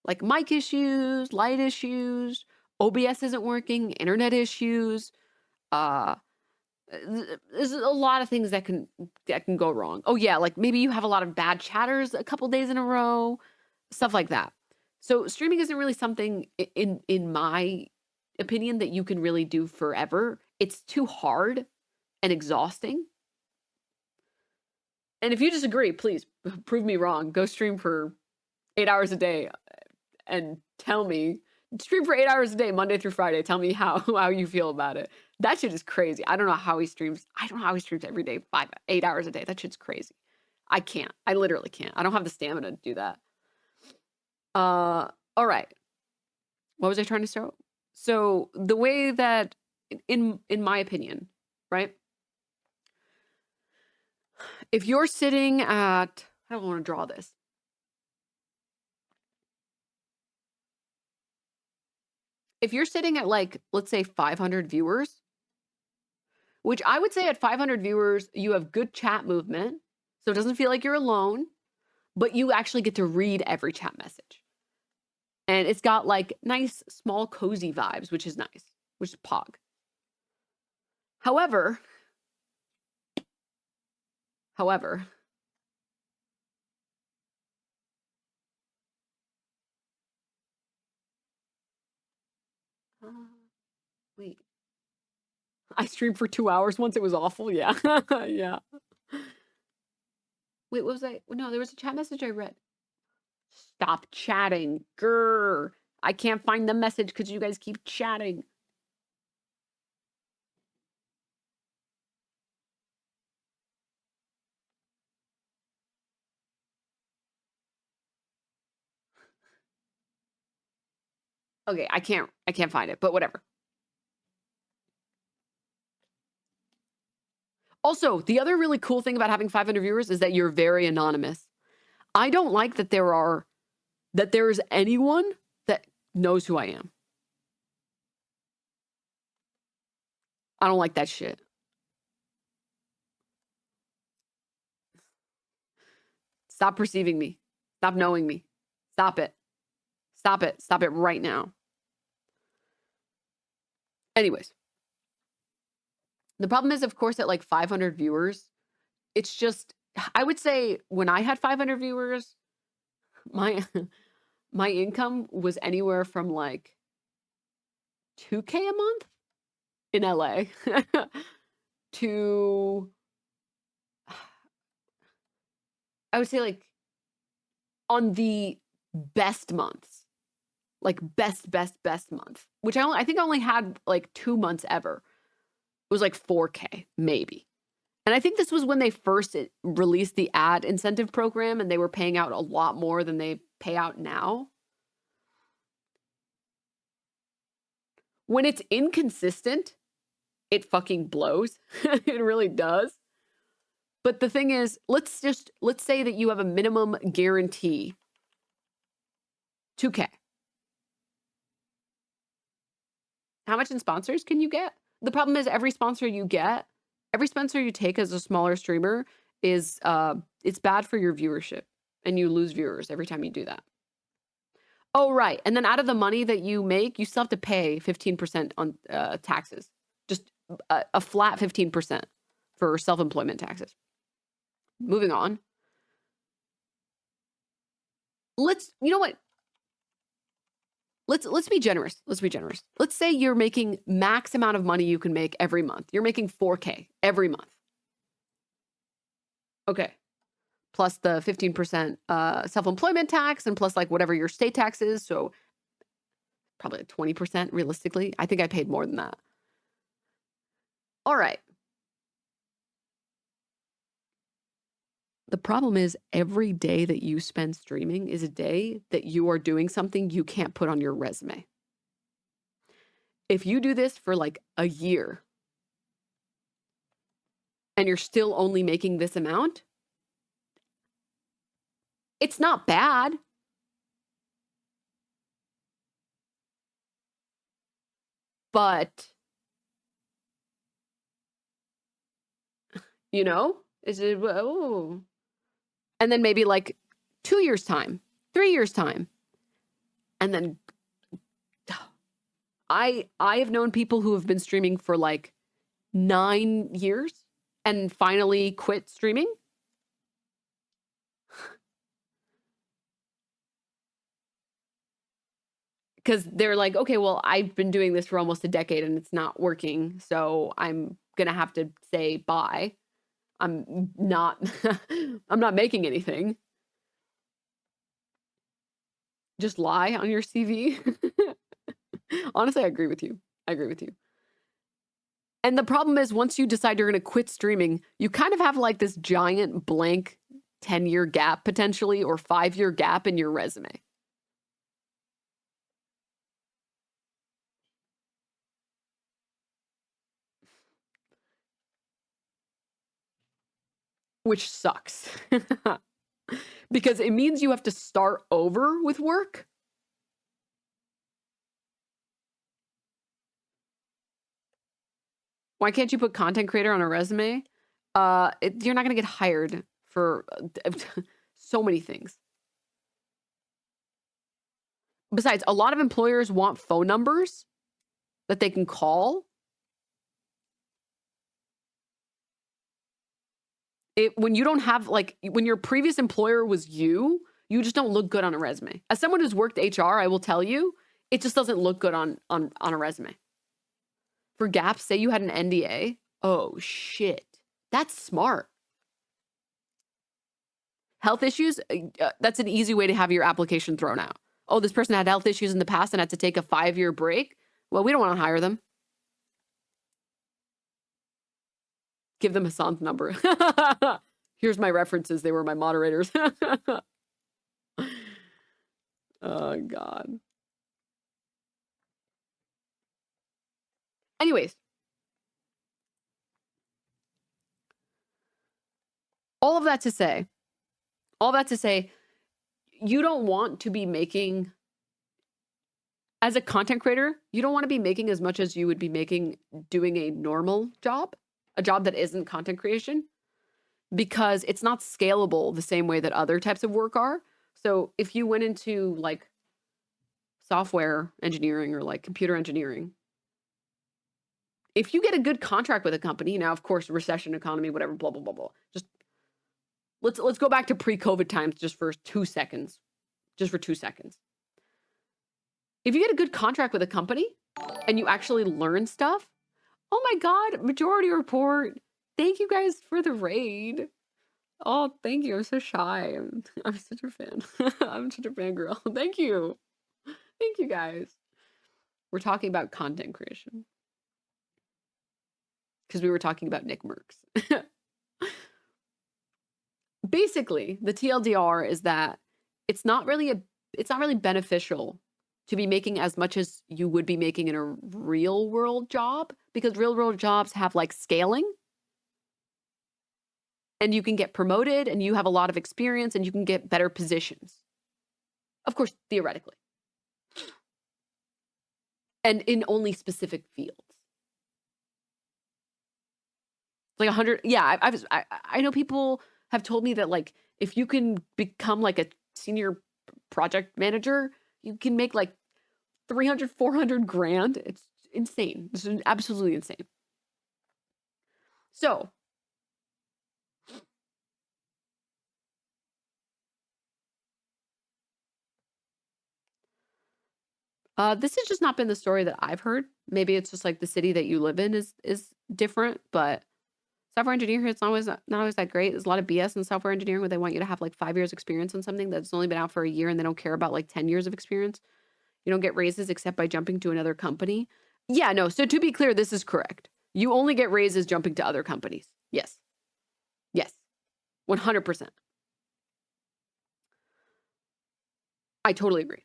like mic issues, light issues, OBS isn't working, internet issues. There's a lot of things that can go wrong. Oh yeah, like maybe you have a lot of bad chatters a couple days in a row, stuff like that. So streaming isn't really something in my opinion that you can really do forever. It's too hard and exhausting. And if you disagree, please prove me wrong. Go stream for 8 hours a day and tell me. Stream for 8 hours a day, Monday through Friday. Tell me how you feel about it. That shit is crazy. I don't know how he streams. I don't know how he streams every day, 8 hours a day. That shit's crazy. I can't. I literally can't. I don't have the stamina to do that. All right. What was I trying to show? So the way that, in my opinion, right? If you're sitting at, I don't want to draw this. If you're sitting at like, let's say 500 viewers, which I would say at 500 viewers, you have good chat movement. So it doesn't feel like you're alone, but you actually get to read every chat message. And it's got like nice, small, cozy vibes, which is nice, which is pog. However, wait, I streamed for 2 hours once. It was awful. Yeah. Yeah. Wait, what was I? No, there was a chat message I read. Stop chatting. Grr. I can't find the message because you guys keep chatting. Okay, I can't find it, but whatever. Also, the other really cool thing about having 500 viewers is that you're very anonymous. I don't like that there's anyone that knows who I am. I don't like that shit. Stop perceiving me. Stop knowing me. Stop it. Stop it. Stop it right now. Anyways. The problem is, of course, at like 500 viewers, it's just, I would say when I had 500 viewers, my income was anywhere from like 2K a month in LA to, I would say like on the best months, like best month, which I think I only had like 2 months ever. It was like 4K, maybe. And I think this was when they first released the ad incentive program and they were paying out a lot more than they pay out now. When it's inconsistent, it fucking blows. It really does. But the thing is, let's say that you have a minimum guarantee. 2K. How much in sponsors can you get? The problem is every sponsor you take as a smaller streamer is it's bad for your viewership and you lose viewers every time you do that. Oh, right. And then out of the money that you make, you still have to pay 15% on taxes. Just a flat 15% for self-employment taxes. Moving on. You know what? Let's be generous. Let's be generous. Let's say you're making max amount of money you can make every month. You're making 4K every month. Okay. Plus the 15% self-employment tax and plus like whatever your state tax is. So probably like 20% realistically. I think I paid more than that. All right. The problem is every day that you spend streaming is a day that you are doing something you can't put on your resume. If you do this for like a year and you're still only making this amount, it's not bad. But, you know, is it, oh. And then maybe like 2 years' time, 3 years' time. And then I have known people who have been streaming for like 9 years and finally quit streaming. Because they're like, okay, well, I've been doing this for almost a decade and it's not working. So I'm going to have to say bye. I'm not making anything. Just lie on your CV. Honestly, I agree with you. And the problem is once you decide you're going to quit streaming, you kind of have like this giant blank 10-year gap potentially or 5-year gap in your resume. Which sucks. Because it means you have to start over with work. Why can't you put content creator on a resume? You're not going to get hired for so many things. Besides, a lot of employers want phone numbers that they can call. When you don't have, like, when your previous employer was you just don't look good on a resume. As someone who's worked HR, I will tell you, it just doesn't look good on a resume. For gaps, say you had an NDA. Oh, shit. That's smart. Health issues, that's an easy way to have your application thrown out. Oh, this person had health issues in the past and had to take a 5-year break. Well, we don't want to hire them. Give them Hassan's number. Here's my references. They were my moderators. Oh, God. Anyways. All that to say, you don't want to be making, as a content creator, you don't want to be making as much as you would be making doing a normal job, a job that isn't content creation, because it's not scalable the same way that other types of work are. So if you went into like software engineering or like computer engineering, if you get a good contract with a company, now, of course, recession, economy, whatever, blah, blah, blah, blah, just let's go back to pre-COVID times just for 2 seconds. Just for 2 seconds. If you get a good contract with a company and you actually learn stuff, oh my God, Majority Report. Thank you guys for the raid. Oh, thank you. I'm so shy. I'm such a fan. I'm such a fangirl. Thank you. Thank you guys. We're talking about content creation. Because we were talking about Nickmercs. basically, the TLDR is that it's not really beneficial to be making as much as you would be making in a real world job, because real world jobs have like scaling, and you can get promoted and you have a lot of experience and you can get better positions. Of course, theoretically. And in only specific fields. Like 100, yeah, I know people have told me that like if you can become like a senior project manager, you can make like 300, 400 grand. It's insane. It's absolutely insane. So, this has just not been the story that I've heard. Maybe it's just like the city that you live in is different, but software engineering here, it's not always that great. There's a lot of BS in software engineering where they want you to have like 5 years experience on something that's only been out for a year, and they don't care about like 10 years of experience. You don't get raises except by jumping to another company. Yeah, no. So to be clear, this is correct. You only get raises jumping to other companies. Yes. Yes. 100%. I totally agree.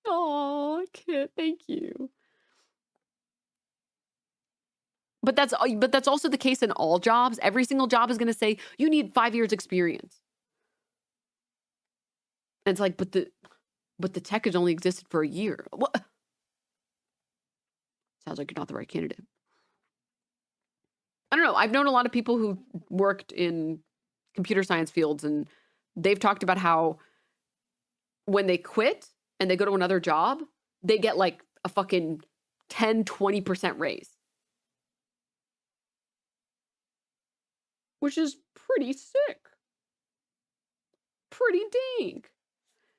Oh, Kit, thank you. But that's also the case in all jobs. Every single job is going to say you need 5 years experience. And it's like, but the tech has only existed for a year. What? Sounds like you're not the right candidate. I don't know. I've known a lot of people who worked in computer science fields, and they've talked about how when they quit and they go to another job, they get like a fucking 10, 20% raise. Which is pretty sick. Pretty dank.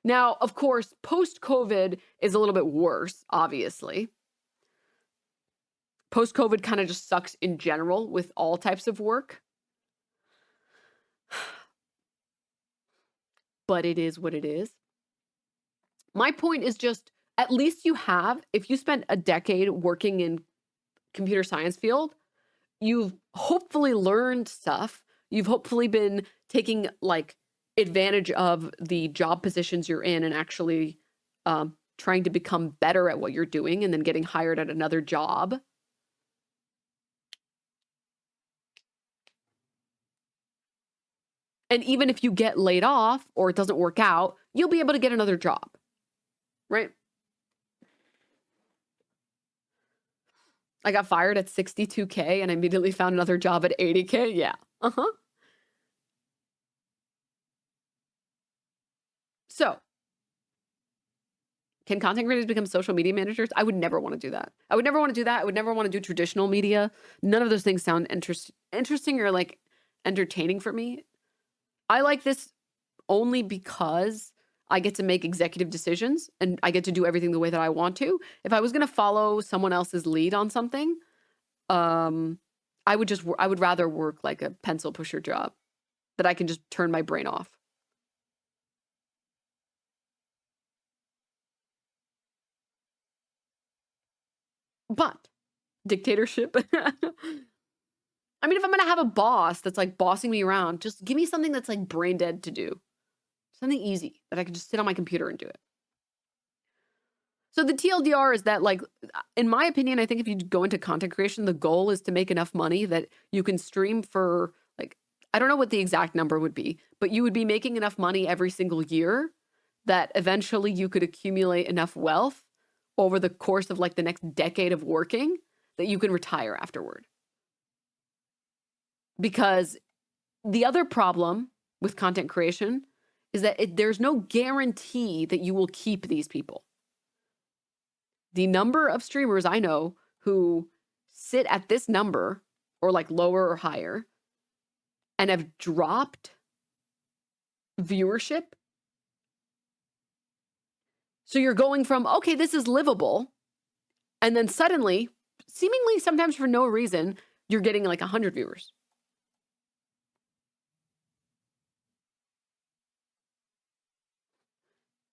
Now, of course, post-COVID is a little bit worse, obviously. Post-COVID kind of just sucks in general with all types of work. But it is what it is. My point is just, at least you have, if you spent a decade working in computer science field, you've hopefully learned stuff. You've hopefully been taking like advantage of the job positions you're in and actually trying to become better at what you're doing and then getting hired at another job. And even if you get laid off or it doesn't work out, you'll be able to get another job, right? I got fired at 62K and I immediately found another job at 80K. Yeah. Uh-huh. So, can content creators become social media managers? I would never want to do that. I would never want to do that. I would never want to do traditional media. None of those things sound interesting or like entertaining for me. I like this only because I get to make executive decisions and I get to do everything the way that I want to. If I was going to follow someone else's lead on something, I would rather work like a pencil pusher job that I can just turn my brain off. But dictatorship. I mean, if I'm going to have a boss that's like bossing me around, just give me something that's like brain dead to do. Something easy that I can just sit on my computer and do it. So the TLDR is that, like, in my opinion, I think if you go into content creation, the goal is to make enough money that you can stream for, like, I don't know what the exact number would be, but you would be making enough money every single year that eventually you could accumulate enough wealth over the course of like the next decade of working that you can retire afterward. Because the other problem with content creation is that there's no guarantee that you will keep these people. The number of streamers I know who sit at this number or like lower or higher and have dropped viewership. So you're going from, okay, this is livable. And then suddenly, seemingly sometimes for no reason, you're getting like 100 viewers.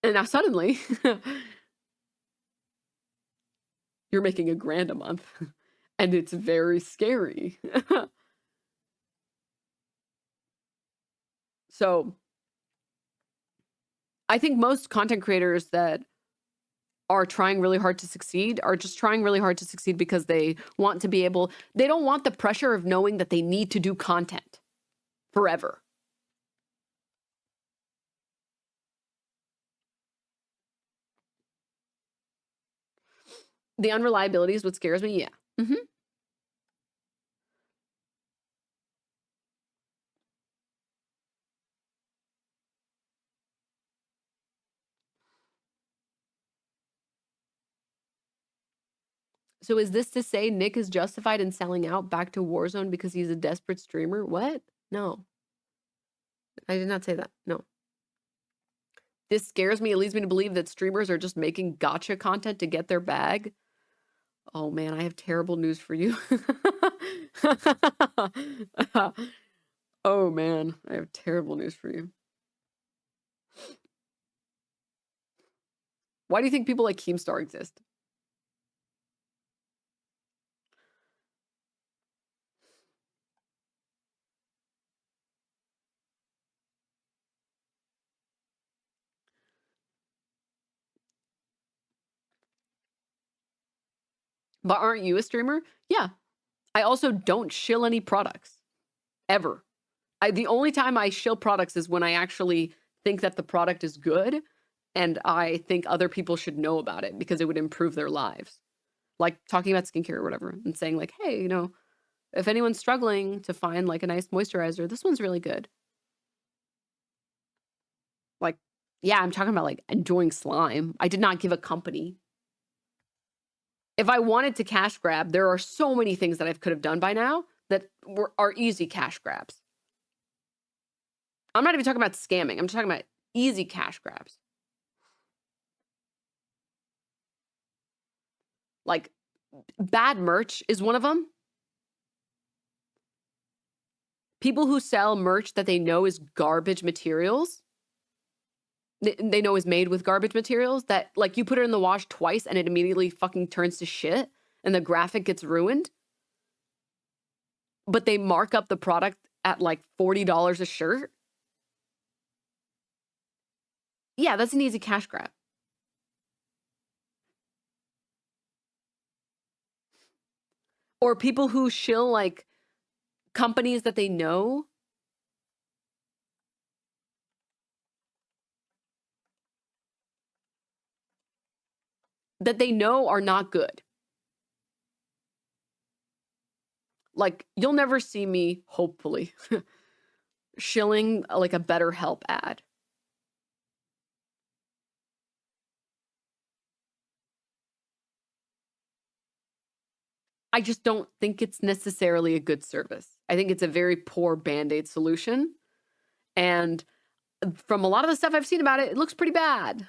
And now suddenly, you're making $1,000 a month. And it's very scary. So I think most content creators that are trying really hard to succeed are just trying really hard to succeed because they want to be able, they don't want the pressure of knowing that they need to do content forever. The unreliability is what scares me. Yeah. So is this to say Nick is justified in selling out back to Warzone because he's a desperate streamer? What? No. I did not say that. No. This scares me. It leads me to believe that streamers are just making gotcha content to get their bag. Oh man, I have terrible news for you. Oh man, I have terrible news for you. Why do you think people like Keemstar exist? But aren't you a streamer? Yeah. I also don't shill any products. Ever. The only time I shill products is when I actually think that the product is good and I think other people should know about it because it would improve their lives. Like talking about skincare or whatever and saying like, hey, you know, if anyone's struggling to find like a nice moisturizer, this one's really good. Like, yeah, I'm talking about like enjoying slime. I did not give a company. If I wanted to cash grab, there are so many things that I could have done by now that are easy cash grabs. I'm not even talking about scamming. I'm just talking about easy cash grabs. Like bad merch is one of them. People who sell merch that they know is garbage materials, they know is made with garbage materials, that like you put it in the wash twice and it immediately fucking turns to shit and the graphic gets ruined. But they mark up the product at like $40 a shirt. Yeah, that's an easy cash grab. Or people who shill like companies that they know. That they know are not good. Like, you'll never see me, hopefully, shilling like a BetterHelp ad. I just don't think it's necessarily a good service. I think it's a very poor Band-Aid solution. And from a lot of the stuff I've seen about it, it looks pretty bad.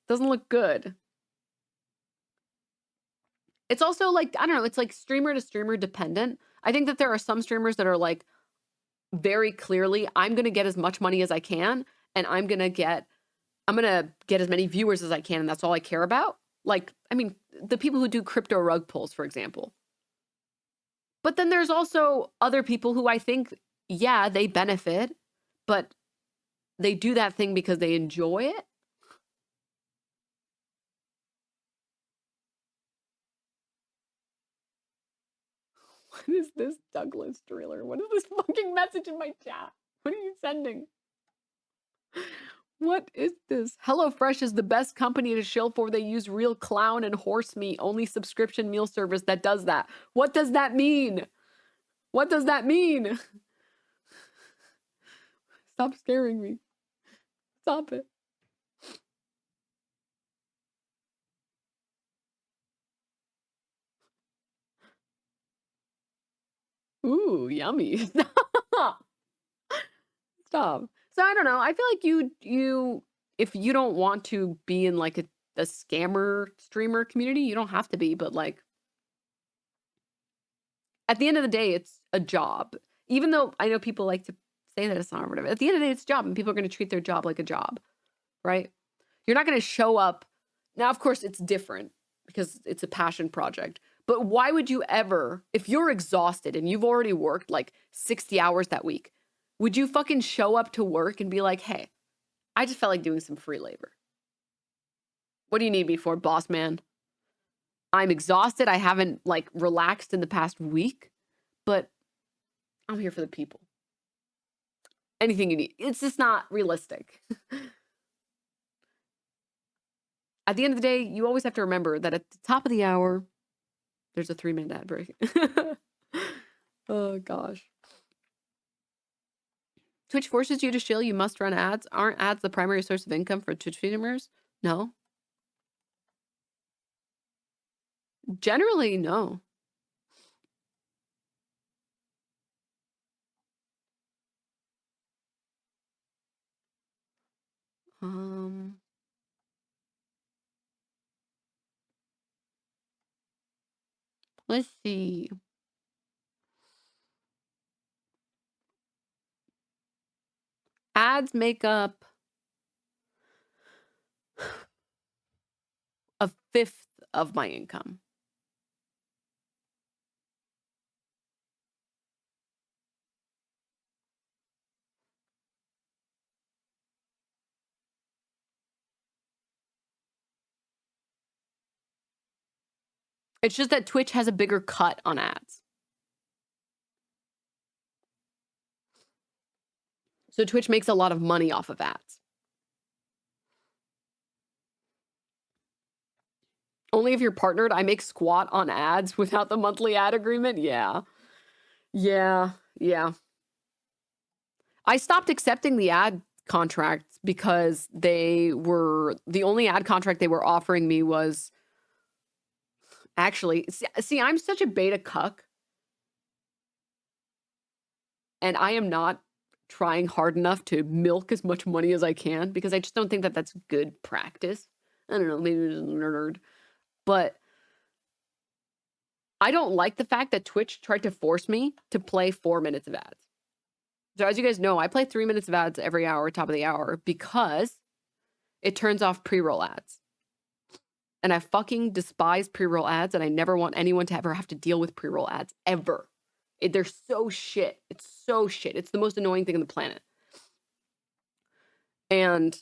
Doesn't look good. It's also like, I don't know, it's like streamer to streamer dependent. I think that there are some streamers that are like very clearly, I'm going to get as much money as I can and I'm going to get as many viewers as I can and that's all I care about. Like, I mean, the people who do crypto rug pulls, for example. But then there's also other people who I think, yeah, they benefit, but they do that thing because they enjoy it. What is this Douglas driller? What is this fucking message in my chat? What are you sending? What is this? HelloFresh is the best company to shill for. They use real clown and horse meat. Only subscription meal service that does that. What does that mean? What does that mean? Stop scaring me. Stop it. Ooh, yummy. Stop. So I don't know. I feel like you if you don't want to be in like a scammer streamer community, you don't have to be, but like at the end of the day, it's a job. Even though I know people like to say that it's not or whatever. At the end of the day, it's a job and people are going to treat their job like a job, right? You're not going to show up. Now, of course, it's different because it's a passion project, But why would you ever, if you're exhausted and you've already worked like 60 hours that week, would you fucking show up to work and be like, hey, I just felt like doing some free labor? What do you need me for, boss man? I'm exhausted. I haven't like relaxed in the past week, but I'm here for the people. Anything you need. It's just not realistic. At the end of the day, you always have to remember that at the top of the hour, there's a 3-minute ad break. Oh, gosh. Twitch forces you to shill. You must run ads. Aren't ads the primary source of income for Twitch streamers? No. Generally, no. Let's see. Ads make up a fifth of my income. It's just that Twitch has a bigger cut on ads. So Twitch makes a lot of money off of ads. Only if you're partnered. I make squat on ads without the monthly ad agreement. Yeah. I stopped accepting the ad contracts because the only ad contract they were offering me was actually, see, I'm such a beta cuck. And I am not trying hard enough to milk as much money as I can because I just don't think that that's good practice. I don't know, maybe it's a nerd. But I don't like the fact that Twitch tried to force me to play 4 minutes of ads. So as you guys know, I play 3 minutes of ads every hour, top of the hour, because it turns off pre-roll ads. And I fucking despise pre-roll ads, and I never want anyone to ever have to deal with pre-roll ads, ever. They're so shit. It's so shit. It's the most annoying thing on the planet. And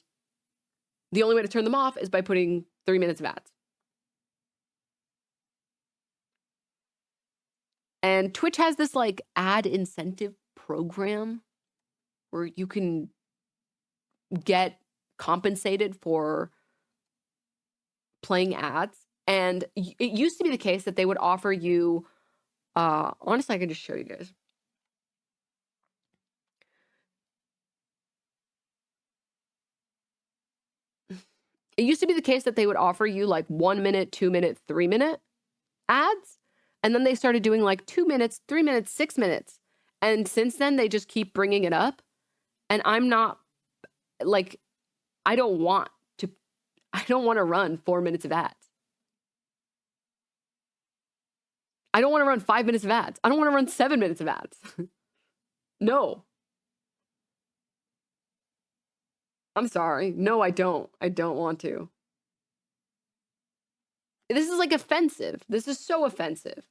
the only way to turn them off is by putting 3 minutes of ads. And Twitch has this like ad incentive program where you can get compensated for playing ads. And it used to be the case that they would offer you, honestly, I can just show you guys. It used to be the case that they would offer you like 1 minute, 2 minute, 3 minute ads. And then they started doing like 2 minutes, 3 minutes, 6 minutes. And since then, they just keep bringing it up. And I'm not like, I don't want to run 4 minutes of ads. I don't want to run 5 minutes of ads. I don't want to run 7 minutes of ads. No. I'm sorry. No, I don't. I don't want to. This is like offensive. This is so offensive.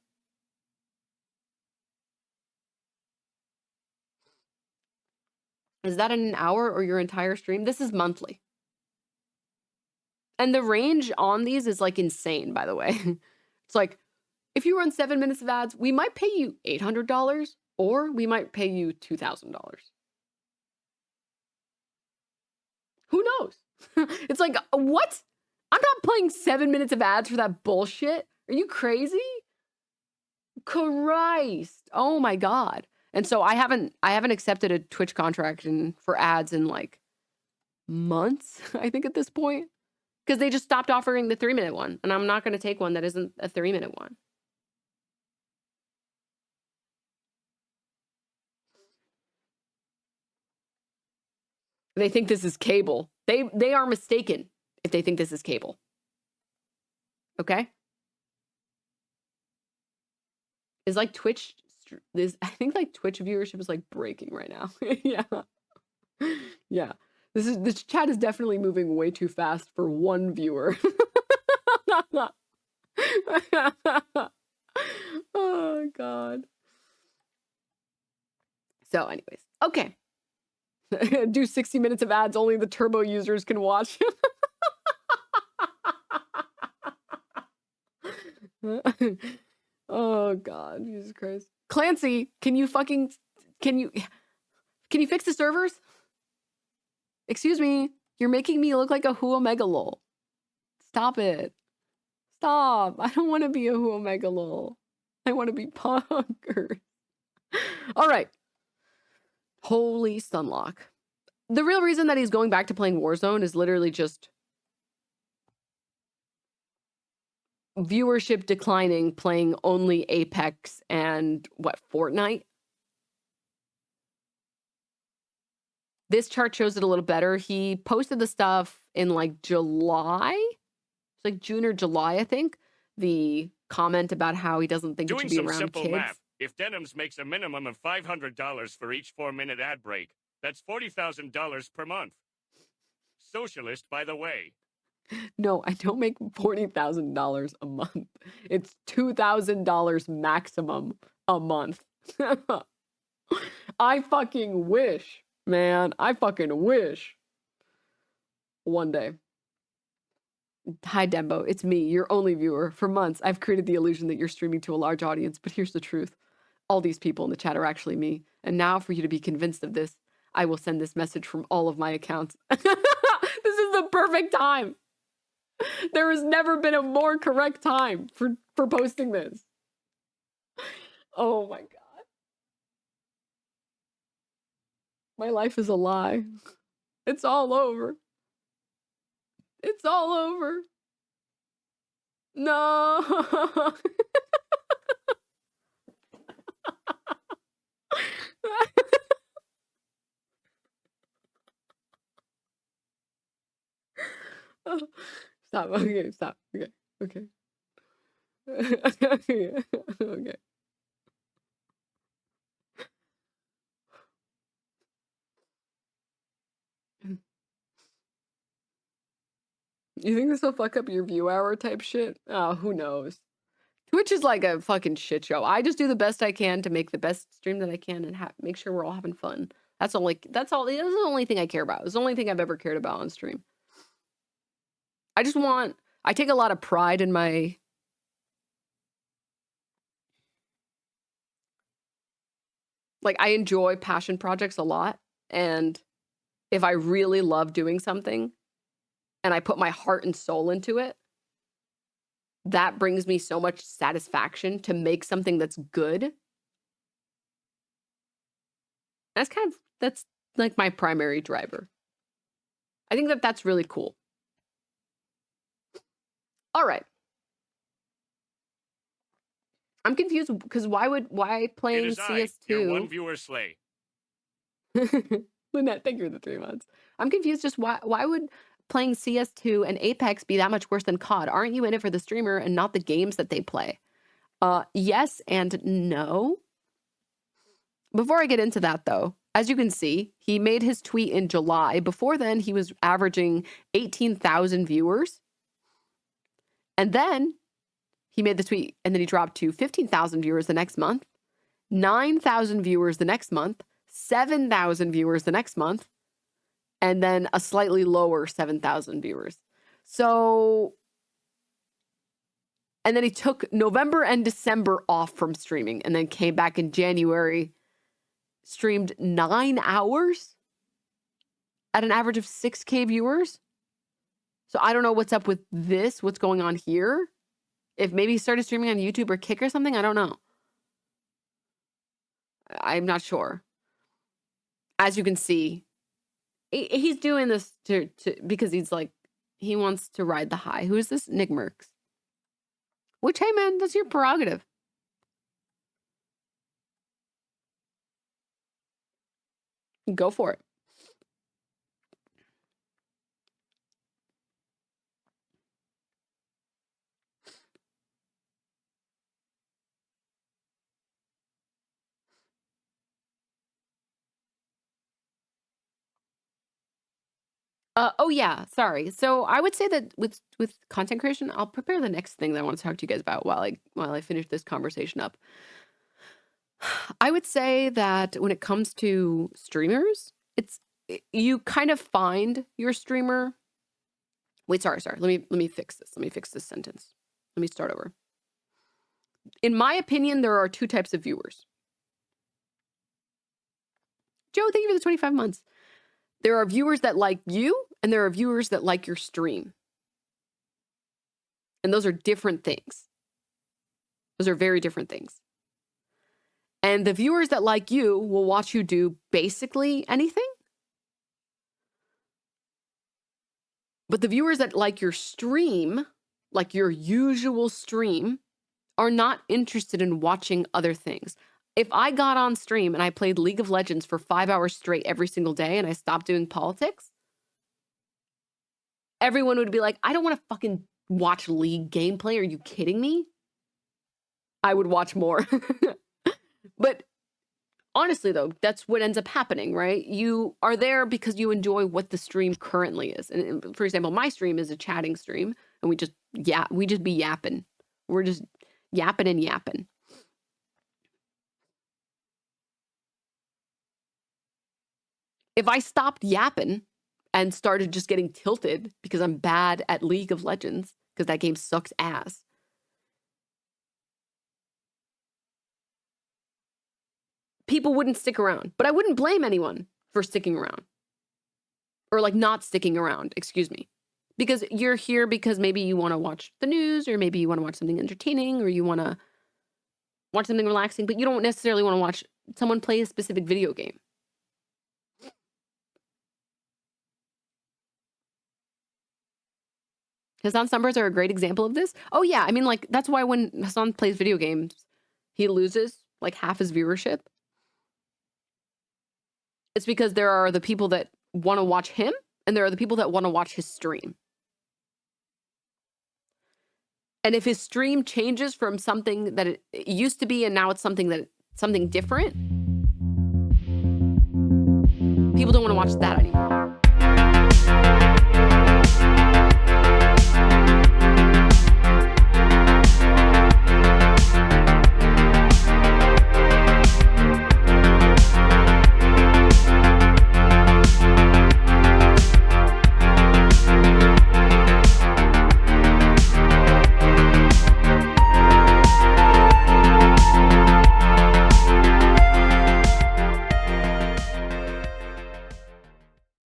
Is that in an hour or your entire stream? This is monthly. And the range on these is like insane, by the way. It's like, if you run 7 minutes of ads, we might pay you $800 or we might pay you $2,000. Who knows? It's like, what? I'm not playing 7 minutes of ads for that bullshit. Are you crazy? Christ. Oh my God. And so I haven't accepted a Twitch contract for ads in like months, I think at this point. Because they just stopped offering the 3 minute one. And I'm not going to take one that isn't a 3 minute one. They think this is cable. They are mistaken if they think this is cable. Okay? Is like Twitch, I think like Twitch viewership is like breaking right now. Yeah. This chat is definitely moving way too fast for one viewer. my God. So anyways, okay. Do 60 minutes of ads only the turbo users can watch. Oh God, Jesus Christ. Clancy, can you fix the servers? Excuse me, you're making me look like a Who Omega lol. Stop it. Stop. I don't want to be a Who Omega lol. I want to be Punker. All right. Holy Sunlock. The real reason that he's going back to playing Warzone is literally just viewership declining, playing only Apex and Fortnite. This chart shows it a little better. He posted the stuff in like July. It's like June or July, I think. The comment about how he doesn't think it Doing should be some around simple kids. math. If Denims makes a minimum of $500 for each 4-minute ad break, that's $40,000 per month. Socialist, by the way. No, I don't make $40,000 a month. It's $2,000 maximum a month. I fucking wish, man. I fucking wish. One day. Hi, Dembo. It's me, your only viewer. For months, I've created the illusion that you're streaming to a large audience, but here's the truth. All these people in the chat are actually me. And now, for you to be convinced of this, I will send this message from all of my accounts. This is the perfect time. There has never been a more correct time for posting this. Oh my God. My life is a lie. It's all over. It's all over. No. Stop. Okay, stop. Okay. Okay. Okay. You think this will fuck up your view hour type shit? Oh, who knows? Twitch is like a fucking shit show. I just do the best I can to make the best stream that I can and make sure we're all having fun. That's all. That's the only thing I care about. It's the only thing I've ever cared about on stream. I take a lot of pride in my I enjoy passion projects a lot. And if I really love doing something and I put my heart and soul into it, that brings me so much satisfaction to make something that's good. That's like my primary driver. I think that's really cool. All right. I'm confused because why playing It is CS2? your one viewer slay. Lynette, thank you for the 3 months. I'm confused just why would playing CS2 and Apex be that much worse than COD? Aren't you in it for the streamer and not the games that they play? Yes and no. Before I get into that though, as you can see, he made his tweet in July. Before then, he was averaging 18,000 viewers. And then he made the tweet and then he dropped to 15,000 viewers the next month, 9,000 viewers the next month, 7,000 viewers the next month, and then a slightly lower 7,000 viewers. So, and then he took November and December off from streaming and then came back in January, streamed 9 hours at an average of 6K viewers. So I don't know what's up with this, what's going on here. If maybe he started streaming on YouTube or Kick or something, I don't know. I'm not sure. As you can see, he's doing this because he wants to ride the high. Who is this? Nickmercs. Which, hey man, that's your prerogative. Go for it. Oh yeah, sorry. So I would say that with content creation, I'll prepare the next thing that I want to talk to you guys about while I finish this conversation up. I would say that when it comes to streamers, you kind of find your streamer. Wait, sorry. Let me fix this. Let me fix this sentence. Let me start over. In my opinion, there are two types of viewers. Joe, thank you for the 25 months. There are viewers that like you, and there are viewers that like your stream. And those are different things. Those are very different things. And the viewers that like you will watch you do basically anything. But the viewers that like your stream, like your usual stream, are not interested in watching other things. If I got on stream and I played League of Legends for 5 hours straight every single day and I stopped doing politics, everyone would be like, I don't want to fucking watch League gameplay. Are you kidding me? I would watch more. But honestly, though, that's what ends up happening, right? You are there because you enjoy what the stream currently is. And for example, my stream is a chatting stream, and we just be yapping. We're just yapping and yapping. If I stopped yapping and started just getting tilted because I'm bad at League of Legends, because that game sucks ass, people wouldn't stick around. But I wouldn't blame anyone for sticking around. Or like not sticking around, excuse me. Because you're here because maybe you want to watch the news, or maybe you want to watch something entertaining, or you want to watch something relaxing, but you don't necessarily want to watch someone play a specific video game. Hassan's numbers are a great example of this. Oh yeah, I mean, like, that's why when Hassan plays video games, he loses like half his viewership. It's because there are the people that want to watch him, and there are the people that want to watch his stream. And if his stream changes from something that it used to be and now it's something different, people don't want to watch that anymore.